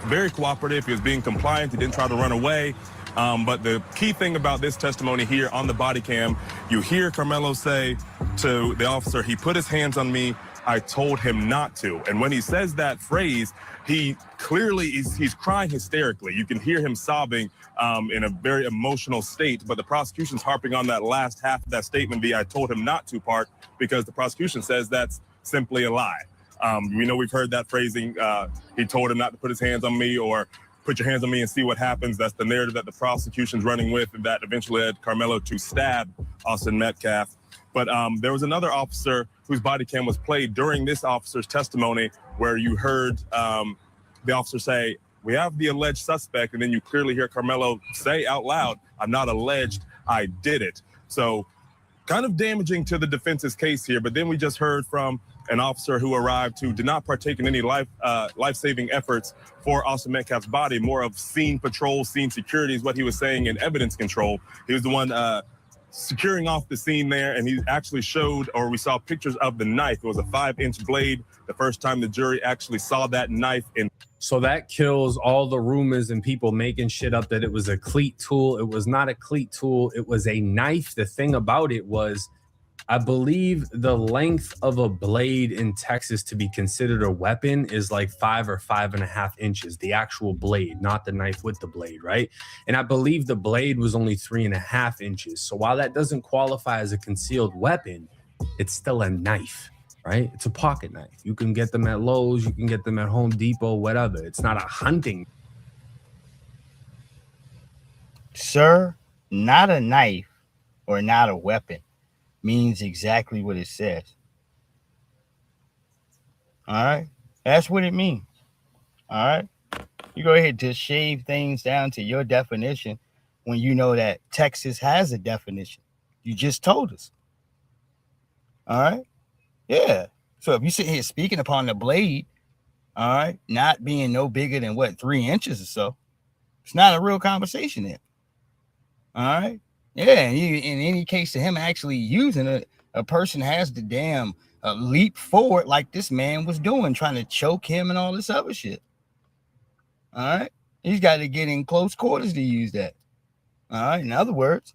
Very cooperative. He was being compliant. He didn't try to run away. But the key thing about this testimony here on the body cam, you hear Karmelo say to the officer, he put his hands on me. I told him not to. And when he says that phrase, he clearly he's crying hysterically. You can hear him sobbing in a very emotional state. But the prosecution's harping on that last half of that statement, the I told him not to part, because the prosecution says that's simply a lie. We've heard that phrasing. He told him not to put his hands on me, or put your hands on me and see what happens. That's the narrative that the prosecution's running with, and that eventually led Karmelo to stab Austin Metcalf. But there was another officer whose body cam was played during this officer's testimony, where you heard the officer say, we have the alleged suspect, and then you clearly hear Karmelo say out loud, I'm not alleged, I did it. So kind of damaging to the defense's case here. But then we just heard from an officer who arrived who did not partake in any life-saving efforts for Austin Metcalf's body, more of scene patrol, scene security is what he was saying, and evidence control. He was the one securing off the scene there, and he actually showed, or we saw pictures of the knife. It was a 5-inch blade. The first time the jury actually saw that knife. So that kills all the rumors and people making shit up that it was a cleat tool. It was not a cleat tool. It was a knife. The thing about it was, I believe the length of a blade in Texas to be considered a weapon is like 5 or 5.5 inches, the actual blade, not the knife with the blade, right? And I believe the blade was only 3.5 inches. So while that doesn't qualify as a concealed weapon, it's still a knife, right? It's a pocket knife. You can get them at Lowe's, you can get them at Home Depot, whatever. It's not a hunting. Sir, not a knife or not a weapon means exactly what it says. All right, that's what it means. All right, you go ahead to shave things down to your definition when you know that Texas has a definition. You just told us. All right, yeah. So if you sit here speaking upon the blade, all right, not being no bigger than 3 inches or so, it's not a real conversation there. All right. Yeah, and in any case of him actually using it, a person has to damn leap forward like this man was doing, trying to choke him and all this other shit. All right. He's got to get in close quarters to use that. All right. In other words,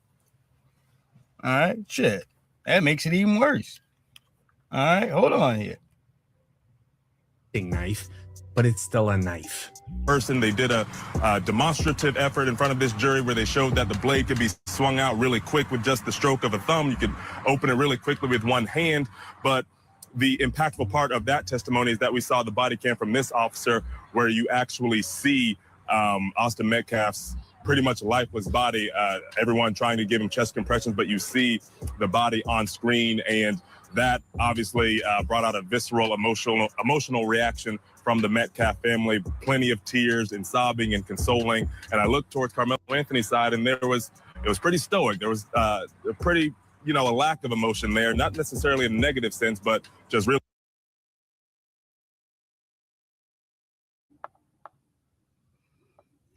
all right, shit. That makes it even worse. All right. Hold on here. Knife, but it's still a knife. Person, they did a demonstrative effort in front of this jury where they showed that the blade could be swung out really quick with just the stroke of a thumb. You could open it really quickly with one hand. But the impactful part of that testimony is that we saw the body cam from this officer where you actually see Austin Metcalf's pretty much lifeless body, everyone trying to give him chest compressions, but you see the body on screen, and that obviously brought out a visceral, emotional reaction from the Metcalf family. Plenty of tears and sobbing and consoling. And I looked towards Karmelo Anthony's side, and it was pretty stoic. There was a pretty, a lack of emotion there, not necessarily in a negative sense, but just really.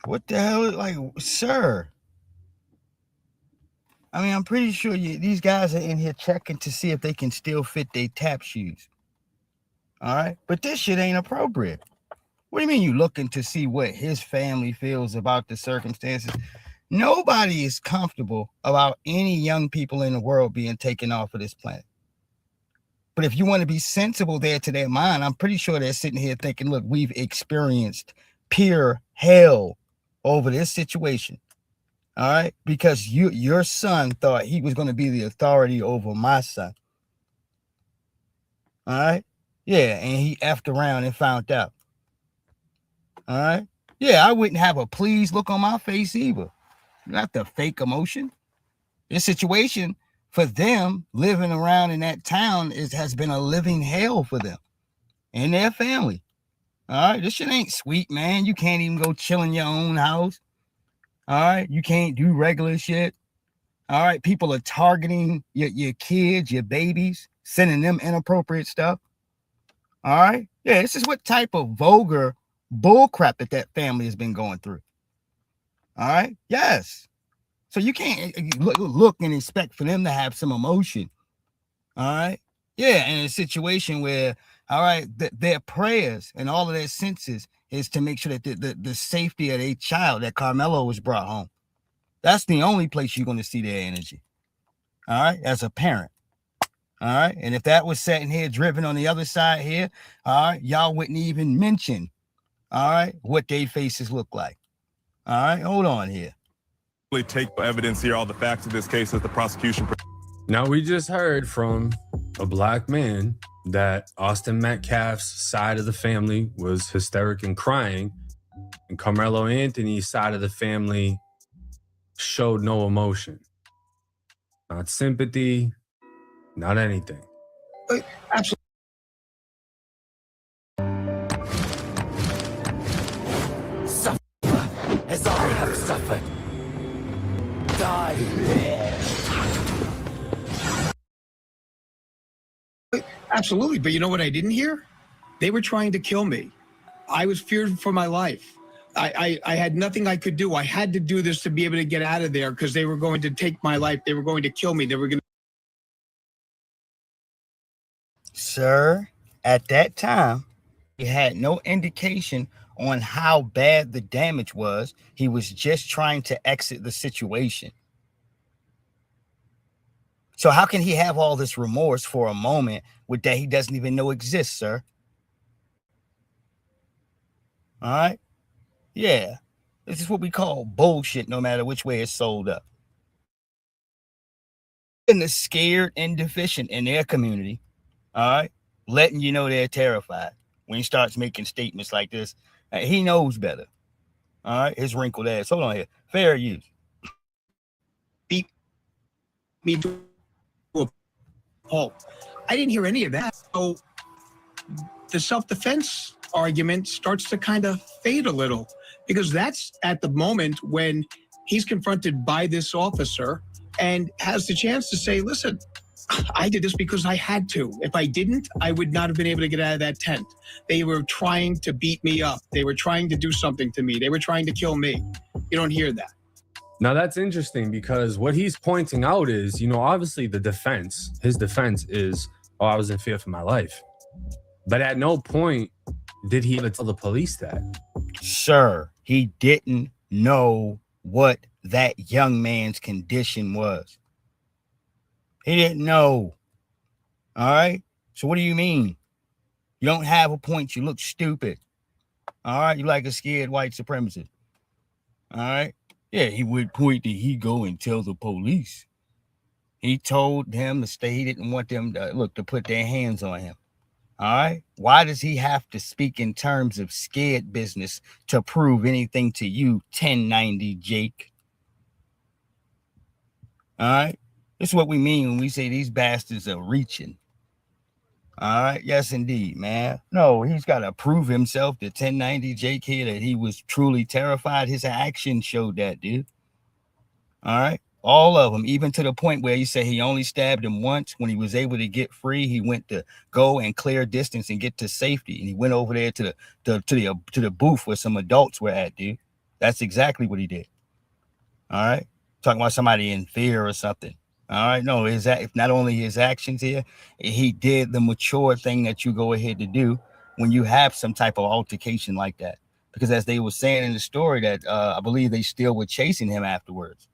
What the hell? Like, sir. I mean, I'm pretty sure these guys are in here checking to see if they can still fit their tap shoes. All right? But this shit ain't appropriate. What do you mean you looking to see what his family feels about the circumstances? Nobody is comfortable about any young people in the world being taken off of this planet. But if you want to be sensible there to their mind, I'm pretty sure they're sitting here thinking, look, we've experienced pure hell over this situation. All right, because your son thought he was going to be the authority over my son. All right, yeah, and he effed around and found out. All right, yeah, I wouldn't have a pleased look on my face either. Not the fake emotion. This situation for them living around in that town has been a living hell for them and their family. All right, this shit ain't sweet, man. You can't even go chill in your own house. All right, you can't do regular shit. All right, people are targeting your kids, your babies, sending them inappropriate stuff. All right, yeah, this is what type of vulgar bullcrap that family has been going through. All right, yes. So you can't look and expect for them to have some emotion. All right, yeah, in a situation where, all right, their prayers and all of their senses is to make sure that the safety of a child, that Karmelo was brought home. That's the only place you're going to see their energy. All right, as a parent. All right, and if that was sitting here driven on the other side here, all right, y'all wouldn't even mention, all right, what their faces look like. All right, hold on here. Really take evidence here, all the facts of this case as the prosecution. Now, we just heard from a black man that Austin Metcalf's side of the family was hysteric and crying, and Karmelo Anthony's side of the family showed no emotion. Not sympathy, not anything. Absolutely. Suffer as I have suffered. Die. Absolutely. But you know what I didn't hear? They were trying to kill me. I was feared for my life. I had nothing I could do. I had to do this to be able to get out of there because they were going to take my life. They were going to kill me. They were going to. Sir, at that time, he had no indication on how bad the damage was. He was just trying to exit the situation. So how can he have all this remorse for a moment with that he doesn't even know exists, sir? All right? Yeah. This is what we call bullshit, no matter which way it's sold up. And the scared and deficient in their community, all right, letting you know they're terrified. When he starts making statements like this, he knows better. All right, his wrinkled ass. Hold on here. Fair use. Beat me to a pulp. I didn't hear any of that. So the self-defense argument starts to kind of fade a little, because that's at the moment when he's confronted by this officer and has the chance to say, listen, I did this because I had to. If I didn't, I would not have been able to get out of that tent. They were trying to beat me up. They were trying to do something to me. They were trying to kill me. You don't hear that. Now, that's interesting because what he's pointing out is, obviously his defense is, oh, I was in fear for my life. But at no point did he ever tell the police that. Sir, he didn't know what that young man's condition was. He didn't know. All right. So what do you mean? You don't have a point. You look stupid. All right. You like a scared white supremacist. All right. Yeah, he would point that he go and tell the police. He told them to stay. He didn't want them to put their hands on him. All right. Why does he have to speak in terms of scared business to prove anything to you, 1090 Jake? All right. This is what we mean when we say these bastards are reaching. All right. Yes, indeed, man. No, he's got to prove himself to 1090 Jake here that he was truly terrified. His action showed that, dude. All right. All of them, even to the point where you say he only stabbed him once. When he was able to get free, he went to go and clear distance and get to safety. And he went over there to the booth where some adults were at, dude. That's exactly what he did. All right. Talking about somebody in fear or something. All right. No, not only his actions here, he did the mature thing that you go ahead to do when you have some type of altercation like that. Because as they were saying in the story that I believe they still were chasing him afterwards.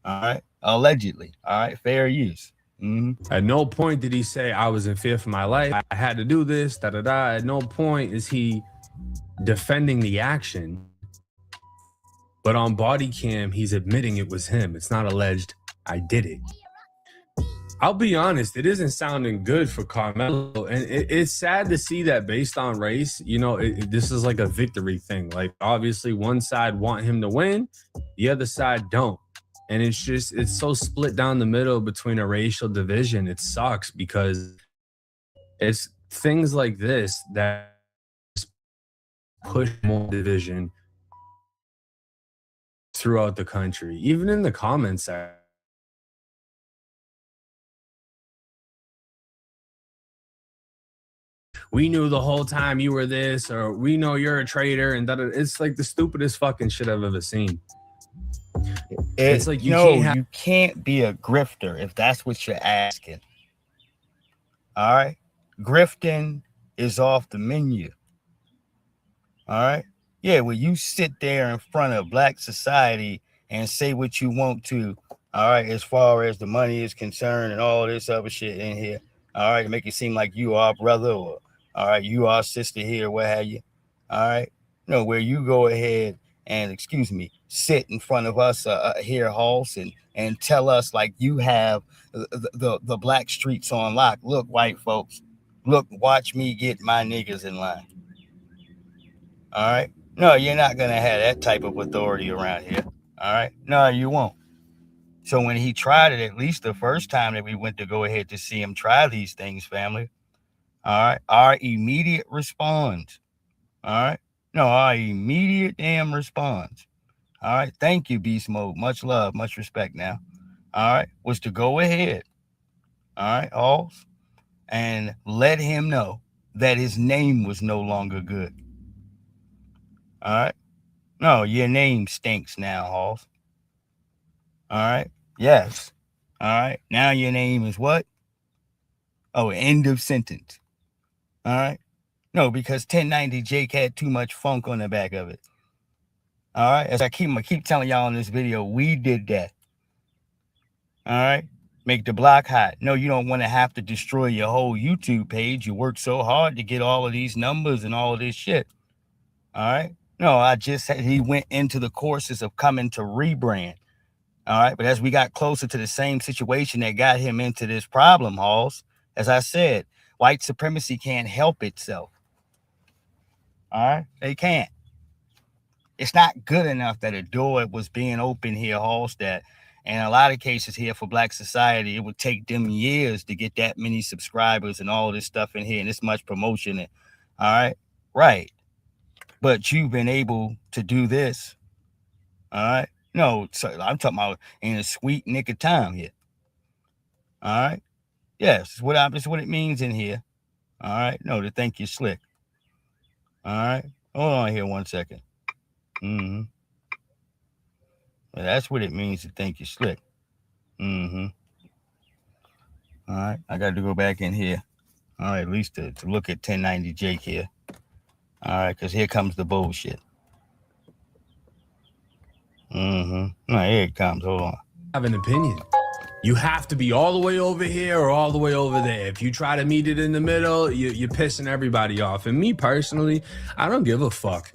All right. Allegedly. All right. Fair use. At no point did he say I was in fear for my life. I had to do this. Da da da. At no point is he defending the action. But on body cam, he's admitting it was him. It's not alleged I did it. I'll be honest, it isn't sounding good for Karmelo. And it's sad to see that based on race, you know, this is like a victory thing. Like, obviously, one side want him to win, the other side don't. And it's so split down the middle between a racial division. It sucks because it's things like this that push more division throughout the country, even in the comments section. We knew the whole time you were this, or we know you're a traitor, and it's like the stupidest fucking shit I've ever seen. It's like you can't be a grifter if that's what you're asking. All right, grifting is off the menu. All right, yeah, when you sit there in front of black society and say what you want to, all right, as far as the money is concerned and all this other shit in here, all right, to make it seem like you are brother or all right, you are sister here, what have you. All right, no, where you go ahead and sit in front of us here, Halls, and tell us like you have the black streets on lock. Look, white folks, look, watch me get my niggas in line. All right, no, you're not gonna have that type of authority around here. All right, no, you won't. So when he tried it, at least the first time that we went to go ahead to see him try these things, family. All right, our immediate response. All right. No, our immediate damn response. All right. Thank you, Beast Mode. Much love, much respect now. All right. Was to go ahead. All right. Halls. And let him know that his name was no longer good. All right. No, your name stinks now, Halls. All right. Yes. All right. Now your name is what? Oh, end of sentence. All right. No, because 1090 Jake had too much funk on the back of it. All right. As I keep telling y'all in this video, we did that. All right. Make the block hot. No, you don't want to have to destroy your whole YouTube page. You work so hard to get all of these numbers and all of this shit. All right. No, I just said he went into the courses of coming to rebrand. All right. But as we got closer to the same situation that got him into this problem, Halls, as I said, white supremacy can't help itself. All right. They can't. It's not good enough that a door was being opened here, Halstead. And in a lot of cases here for black society, it would take them years to get that many subscribers and all this stuff in here and this much promotion. And, all right. Right. But you've been able to do this. All right. No, so I'm talking about in a sweet nick of time here. All right. Yes, it's what it means in here. All right. No, to think you're slick. All right. Hold on here 1 second. Well, that's what it means to think you're slick. All right. I got to go back in here. All right. At least to look at 1090 Jake here. All right. Because here comes the bullshit. Mm-hmm. No, here it comes. Hold on. Have an opinion. You have to be all the way over here or all the way over there. If you try to meet it in the middle, you're pissing everybody off. And me personally, I don't give a fuck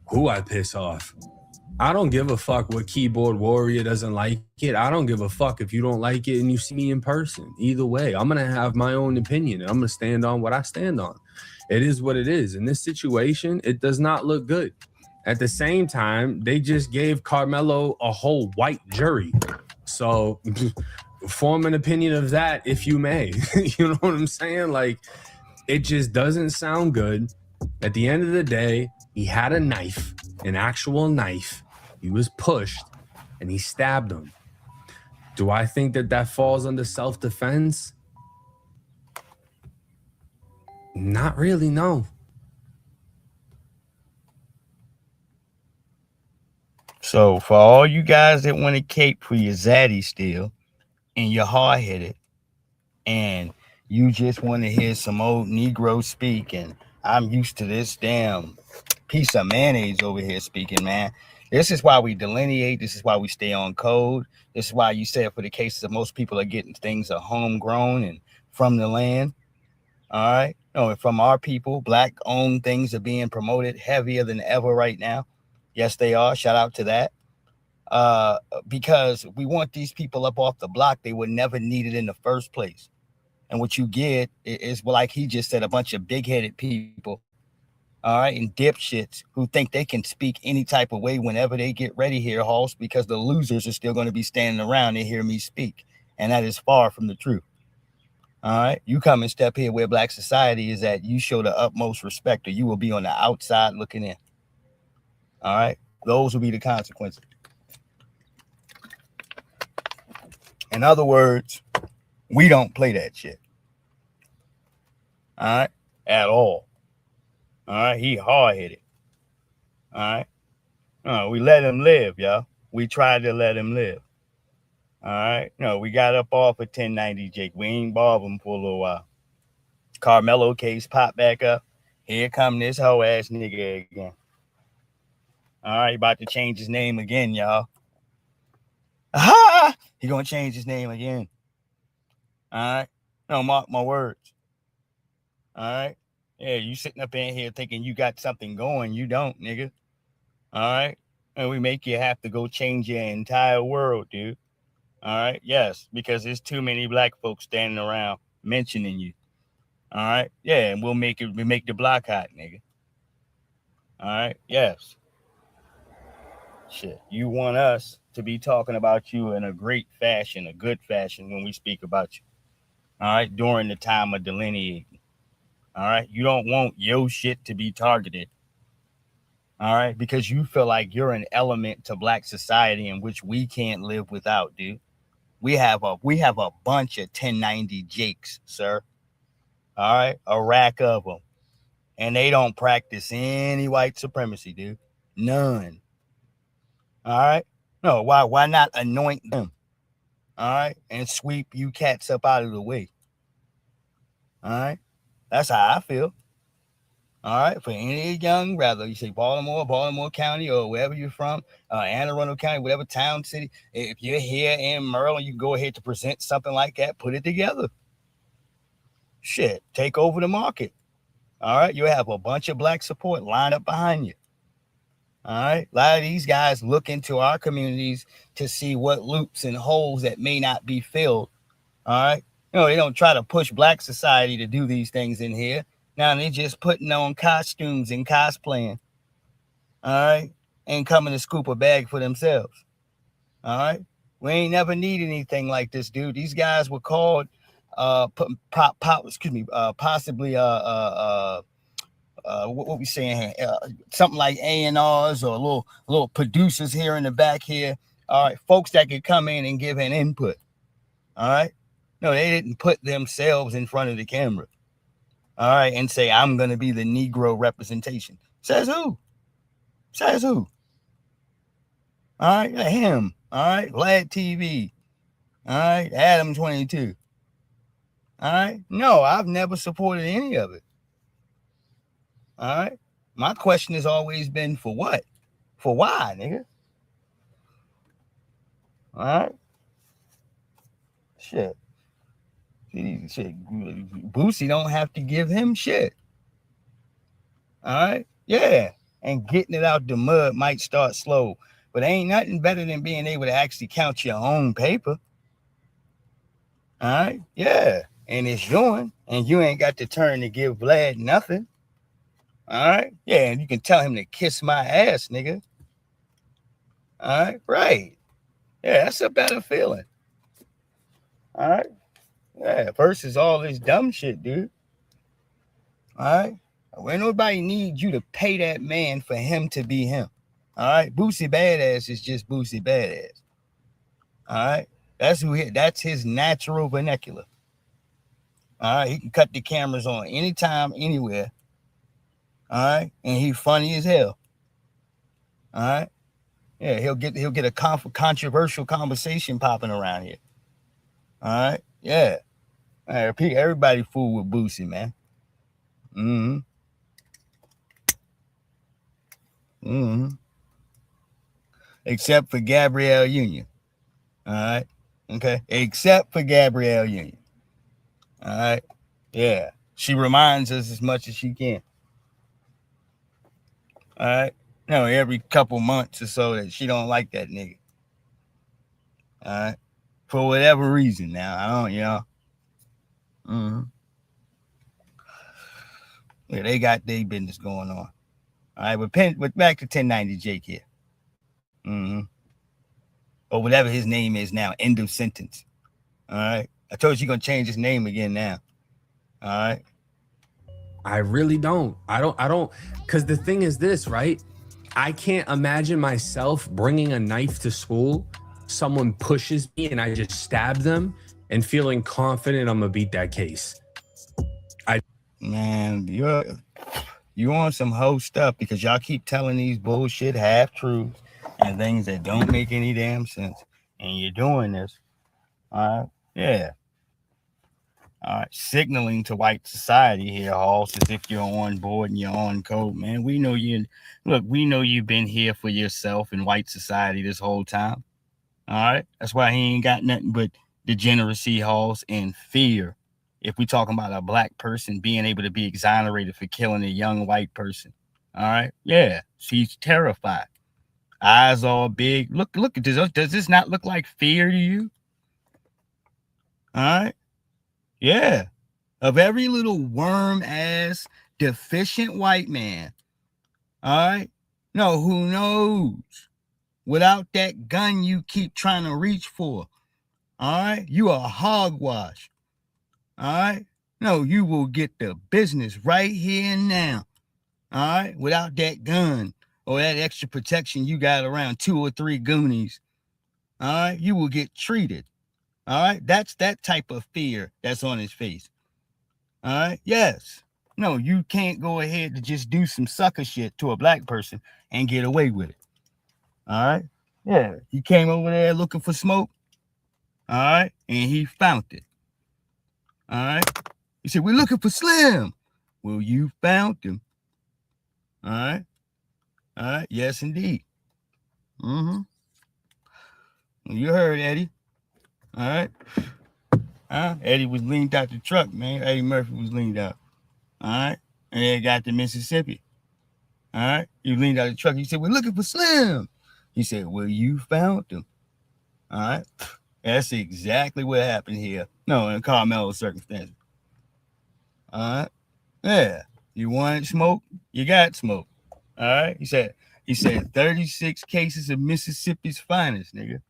who I piss off. I don't give a fuck what keyboard warrior doesn't like it. I don't give a fuck if you don't like it and you see me in person. Either way, I'm going to have my own opinion and I'm going to stand on what I stand on. It is what it is. In this situation, it does not look good. At the same time, they just gave Karmelo a whole white jury. So form an opinion of that if you may. You know what I'm saying? Like, it just doesn't sound good. At the end of the day, he had a knife, an actual knife. He was pushed and he stabbed him. Do I think that that falls under self-defense? Not really, no. So for all you guys that want to cape for your zaddy still and you're hard-headed and you just want to hear some old Negro speak and I'm used to this damn piece of mayonnaise over here speaking, man. This is why we delineate. This is why we stay on code. This is why you said for the cases of most people are getting things are homegrown and from the land. All right. No, from our people, black-owned things are being promoted heavier than ever right now. Yes, they are. Shout out to that. Because we want these people up off the block. They were never needed in the first place. And what you get is like he just said, a bunch of big-headed people, all right, and dipshits who think they can speak any type of way whenever they get ready here, Hoss, because the losers are still going to be standing around and hear me speak. And that is far from the truth. All right, you come and step here where black society is at, you show the utmost respect or you will be on the outside looking in. All right, those will be the consequences. In other words, we don't play that shit. All right, at all. All right, he hard-headed. All right, we let him live, y'all. We tried to let him live. All right, no, we got up off of 1090 Jake. We ain't bothered him for a little while. Karmelo case popped back up. Here come this hoe ass nigga again. All right, about to change his name again, y'all. Aha! He gonna change his name again. All right, no, mark my words. All right, yeah, you sitting up in here thinking you got something going. You don't, nigga. All right, and we make you have to go change your entire world, dude. All right, yes, because there's too many black folks standing around mentioning you. All right, yeah, and we make the block hot, nigga. All right, yes. Shit, you want us to be talking about you in a great fashion, a good fashion when we speak about you. All right, during the time of delineating. All right, you don't want your shit to be targeted. All right, because you feel like you're an element to black society in which we can't live without, dude. We have a bunch of 1090 Jakes, sir. All right, a rack of them, and they don't practice any white supremacy, dude. None. All right, no, why not anoint them? All right, and sweep you cats up out of the way. All right, that's how I feel. All right, for any young, rather you say Baltimore County, or wherever you're from, Anne Arundel County, whatever town, city. If you're here in Maryland, you can go ahead to present something like that. Put it together. Shit, take over the market. All right, you have a bunch of black support lined up behind you. All right, a lot of these guys look into our communities to see what loops and holes that may not be filled. All right, you know, they don't try to push black society to do these things in here. Now they just putting on costumes and cosplaying. All right, and coming to scoop a bag for themselves. All right, we ain't never need anything like this, dude. These guys were called possibly what we saying here, something like A&Rs or little producers here in the back here. All right, folks that could come in and give an input. All right, no, they didn't put themselves in front of the camera. All right, and say I'm gonna be the Negro representation. Says who? Says who? All right, him. All right, Vlad TV. All right, Adam 22. All right, no, I've never supported any of it. All right, my question has always been for what? For why, nigga? All right. Shit. Boosie don't have to give him shit. All right. Yeah. And getting it out the mud might start slow, but ain't nothing better than being able to actually count your own paper. All right. Yeah. And it's yours, and you ain't got to turn to give Vlad nothing. All right. Yeah. And you can tell him to kiss my ass, nigga. All right. Right. Yeah. That's a better feeling. All right. Yeah. Versus all this dumb shit, dude. All right. Well, nobody needs you to pay that man for him to be him. All right. Boosie Badass is just Boosie Badass. All right. That's his natural vernacular. All right. He can cut the cameras on anytime, anywhere. All right. And he's funny as hell. All right. Yeah, he'll get a controversial conversation popping around here. All right. Yeah. All right, everybody fool with Boosie, man. Mm-hmm. Mm-hmm. Except for Gabrielle Union. All right. Okay. Except for Gabrielle Union. All right. Yeah. She reminds us as much as she can. All right. No, every couple months or so that she don't like that nigga. All right. For whatever reason now. I don't, Mm-hmm. Yeah, they got their business going on. All right. But back to 1090 Jake here. Mm-hmm. Or whatever his name is now. End of sentence. All right. I told you you're going to change his name again now. All right. I really don't. I don't, because the thing is this, right? I can't imagine myself bringing a knife to school. Someone pushes me and I just stab them and feeling confident I'm going to beat that case. Man, you on some hoe stuff because y'all keep telling these bullshit half-truths and things that don't make any damn sense. And you're doing this. All right. Yeah. All right. Signaling to white society here, Halls, as if you're on board and you're on code, man. We know we know you've been here for yourself in white society this whole time. All right. That's why he ain't got nothing but degeneracy, Halls, and fear. If we talking about a black person being able to be exonerated for killing a young white person. All right. Yeah. She's terrified. Eyes all big. Look at this. Does this not look like fear to you? All right. Yeah. Of every little worm ass deficient white man. All right. No, who knows? Without that gun you keep trying to reach for. All right. You are hogwash. All right. No, you will get the business right here and now. All right. Without that gun or that extra protection you got around 2 or 3 goonies. All right. You will get treated. All right. That's that type of fear that's on his face. All right. Yes. No, you can't go ahead to just do some sucker shit to a black person and get away with it. All right. Yeah. He came over there looking for smoke. All right. And he found it. All right. He said, we're looking for Slim. Well, you found him. All right. All right. Yes, indeed. Mm-hmm. You heard Eddie. All right. Eddie was leaned out the truck, man. Eddie Murphy was leaned out. All right. And they got to Mississippi. All right. He leaned out the truck. He said, we're looking for Slim. He said, well, you found him. All right. That's exactly what happened here. No, in Karmelo's circumstances. All right. Yeah. You wanted smoke? You got smoke. All right. He said 36 cases of Mississippi's finest, nigga.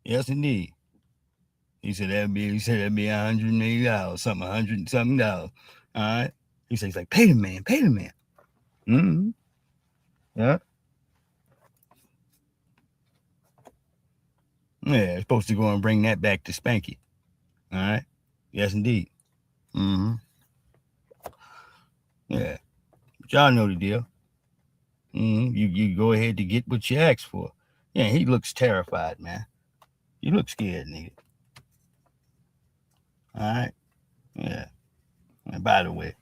Yes, indeed. He said that'd be $100 million, something, $100 and something. All right. He's like, pay the man. Mm-hmm. Yeah. Yeah, supposed to go and bring that back to Spanky. All right. Yes, indeed. Mm-hmm. Yeah. But y'all know the deal. Mm-hmm. You go ahead to get what you asked for. Yeah, he looks terrified, man. You look scared, nigga. All right. Yeah. And by the way,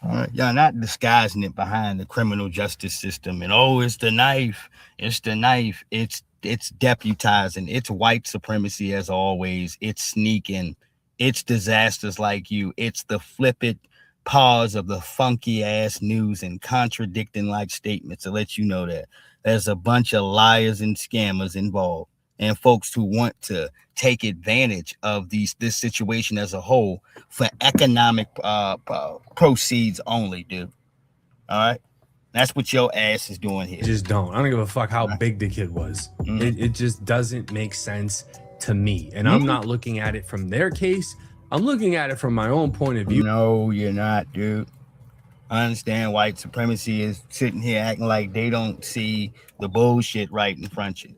All right, y'all not disguising it behind the criminal justice system and it's the knife, it's the knife, it's deputizing, it's white supremacy as always, it's sneaking, it's disasters like you, it's the flippant pause of the funky ass news and contradicting like statements to let you know that there's a bunch of liars and scammers involved and folks who want to take advantage of this situation as a whole for economic proceeds only, dude. All right, that's what your ass is doing here. Just don't. I don't give a fuck how big the kid was. It just doesn't make sense to me. And I'm not looking at it from their case. I'm looking at it from my own point of view. No, you're not, dude. I understand white supremacy is sitting here acting like they don't see the bullshit right in front of you.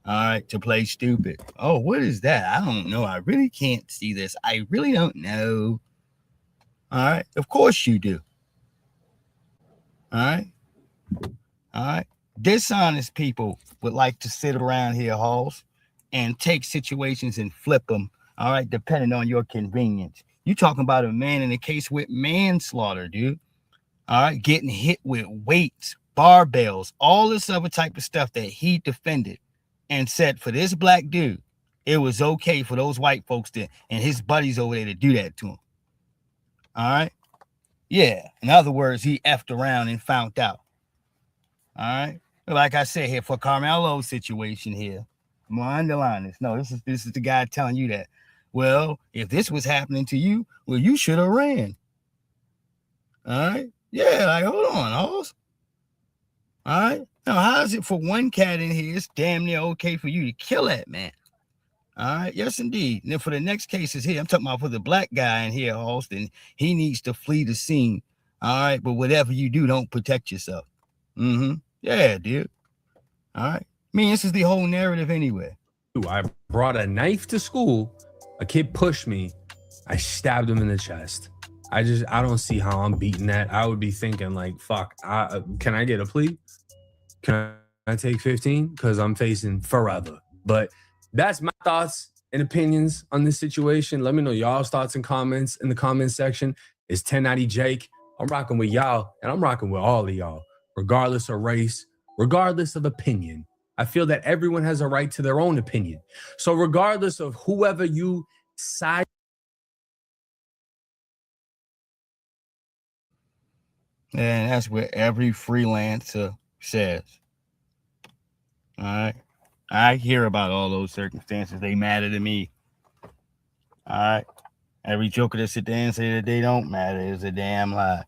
All right, to play stupid. Oh, what is that? I don't know. I really can't see this. I really don't know. All right, of course you do. All right. All right. Dishonest people would like to sit around here, Halls, and take situations and flip them. All right, depending on your convenience. You talking about a man in a case with manslaughter, dude. All right, getting hit with weights, barbells, all this other type of stuff that he defended and said for this black dude, it was okay for those white folks to and his buddies over there to do that to him. All right. Yeah. In other words, he effed around and found out. All right. Like I said here, for Karmelo's situation here, I'm gonna underline this. No, this is the guy telling you that. Well, if this was happening to you, well, you should have ran. All right. Yeah, like hold on, Halls. All right. Now, how is it for one cat in here? It's damn near okay for you to kill that man. All right. Yes, indeed. And then for the next cases here, I'm talking about for the black guy in here, Halston, he needs to flee the scene. All right. But whatever you do, don't protect yourself. Yeah, dude. All right. I mean, this is the whole narrative anyway. I brought a knife to school. A kid pushed me. I stabbed him in the chest. I don't see how I'm beating that. I would be thinking like, fuck, can I get a plea? Can I take 15? Because I'm facing forever. But that's my thoughts and opinions on this situation. Let me know y'all's thoughts and comments in the comment section. It's 1090 Jake. I'm rocking with y'all, and I'm rocking with all of y'all, regardless of race, regardless of opinion. I feel that everyone has a right to their own opinion. So regardless of whoever you side. And that's what every freelancer says. All right. I hear about all those circumstances. They matter to me. All right. Every joker that sit there and say that they don't matter is a damn lie.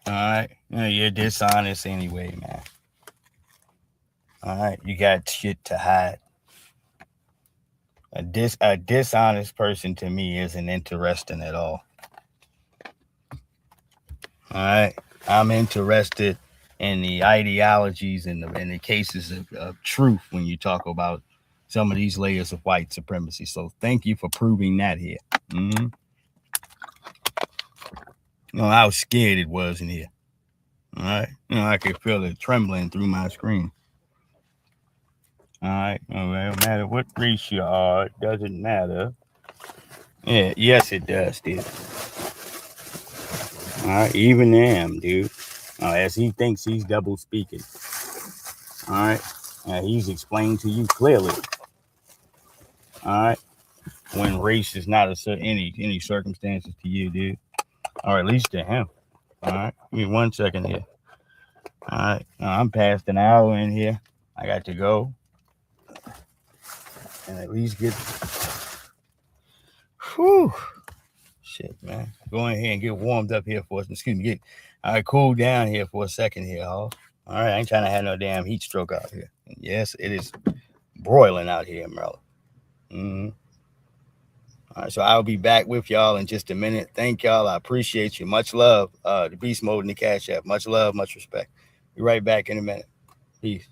All right. You're dishonest anyway, man. All right. You got shit to hide. A dishonest person to me isn't interesting at all. All right. I'm interested in the ideologies and the cases of truth when you talk about some of these layers of white supremacy. So thank you for proving that here. You know how scared it was in here. All right. I could feel it trembling through my screen. All right. No matter what race you are, it doesn't matter. Yeah. Yes, it does, dude. All right. Even them, dude. As he thinks he's double speaking. All right. He's explained to you clearly. All right. When race is not any circumstances to you, dude. Or at least to him. All right. Give me 1 second here. All right. I'm past an hour in here. I got to go. And at least get. Whew. Shit, man. Go in here and get warmed up here for us. Excuse me. Cool down here for a second here, all right. I ain't trying to have no damn heat stroke out here. Yes, it is broiling out here in Maryland. All right, so I'll be back with y'all in just a minute. Thank y'all. I appreciate you. Much love. The Beast Mode and the Cash App. Much love, much respect. Be right back in a minute. Peace.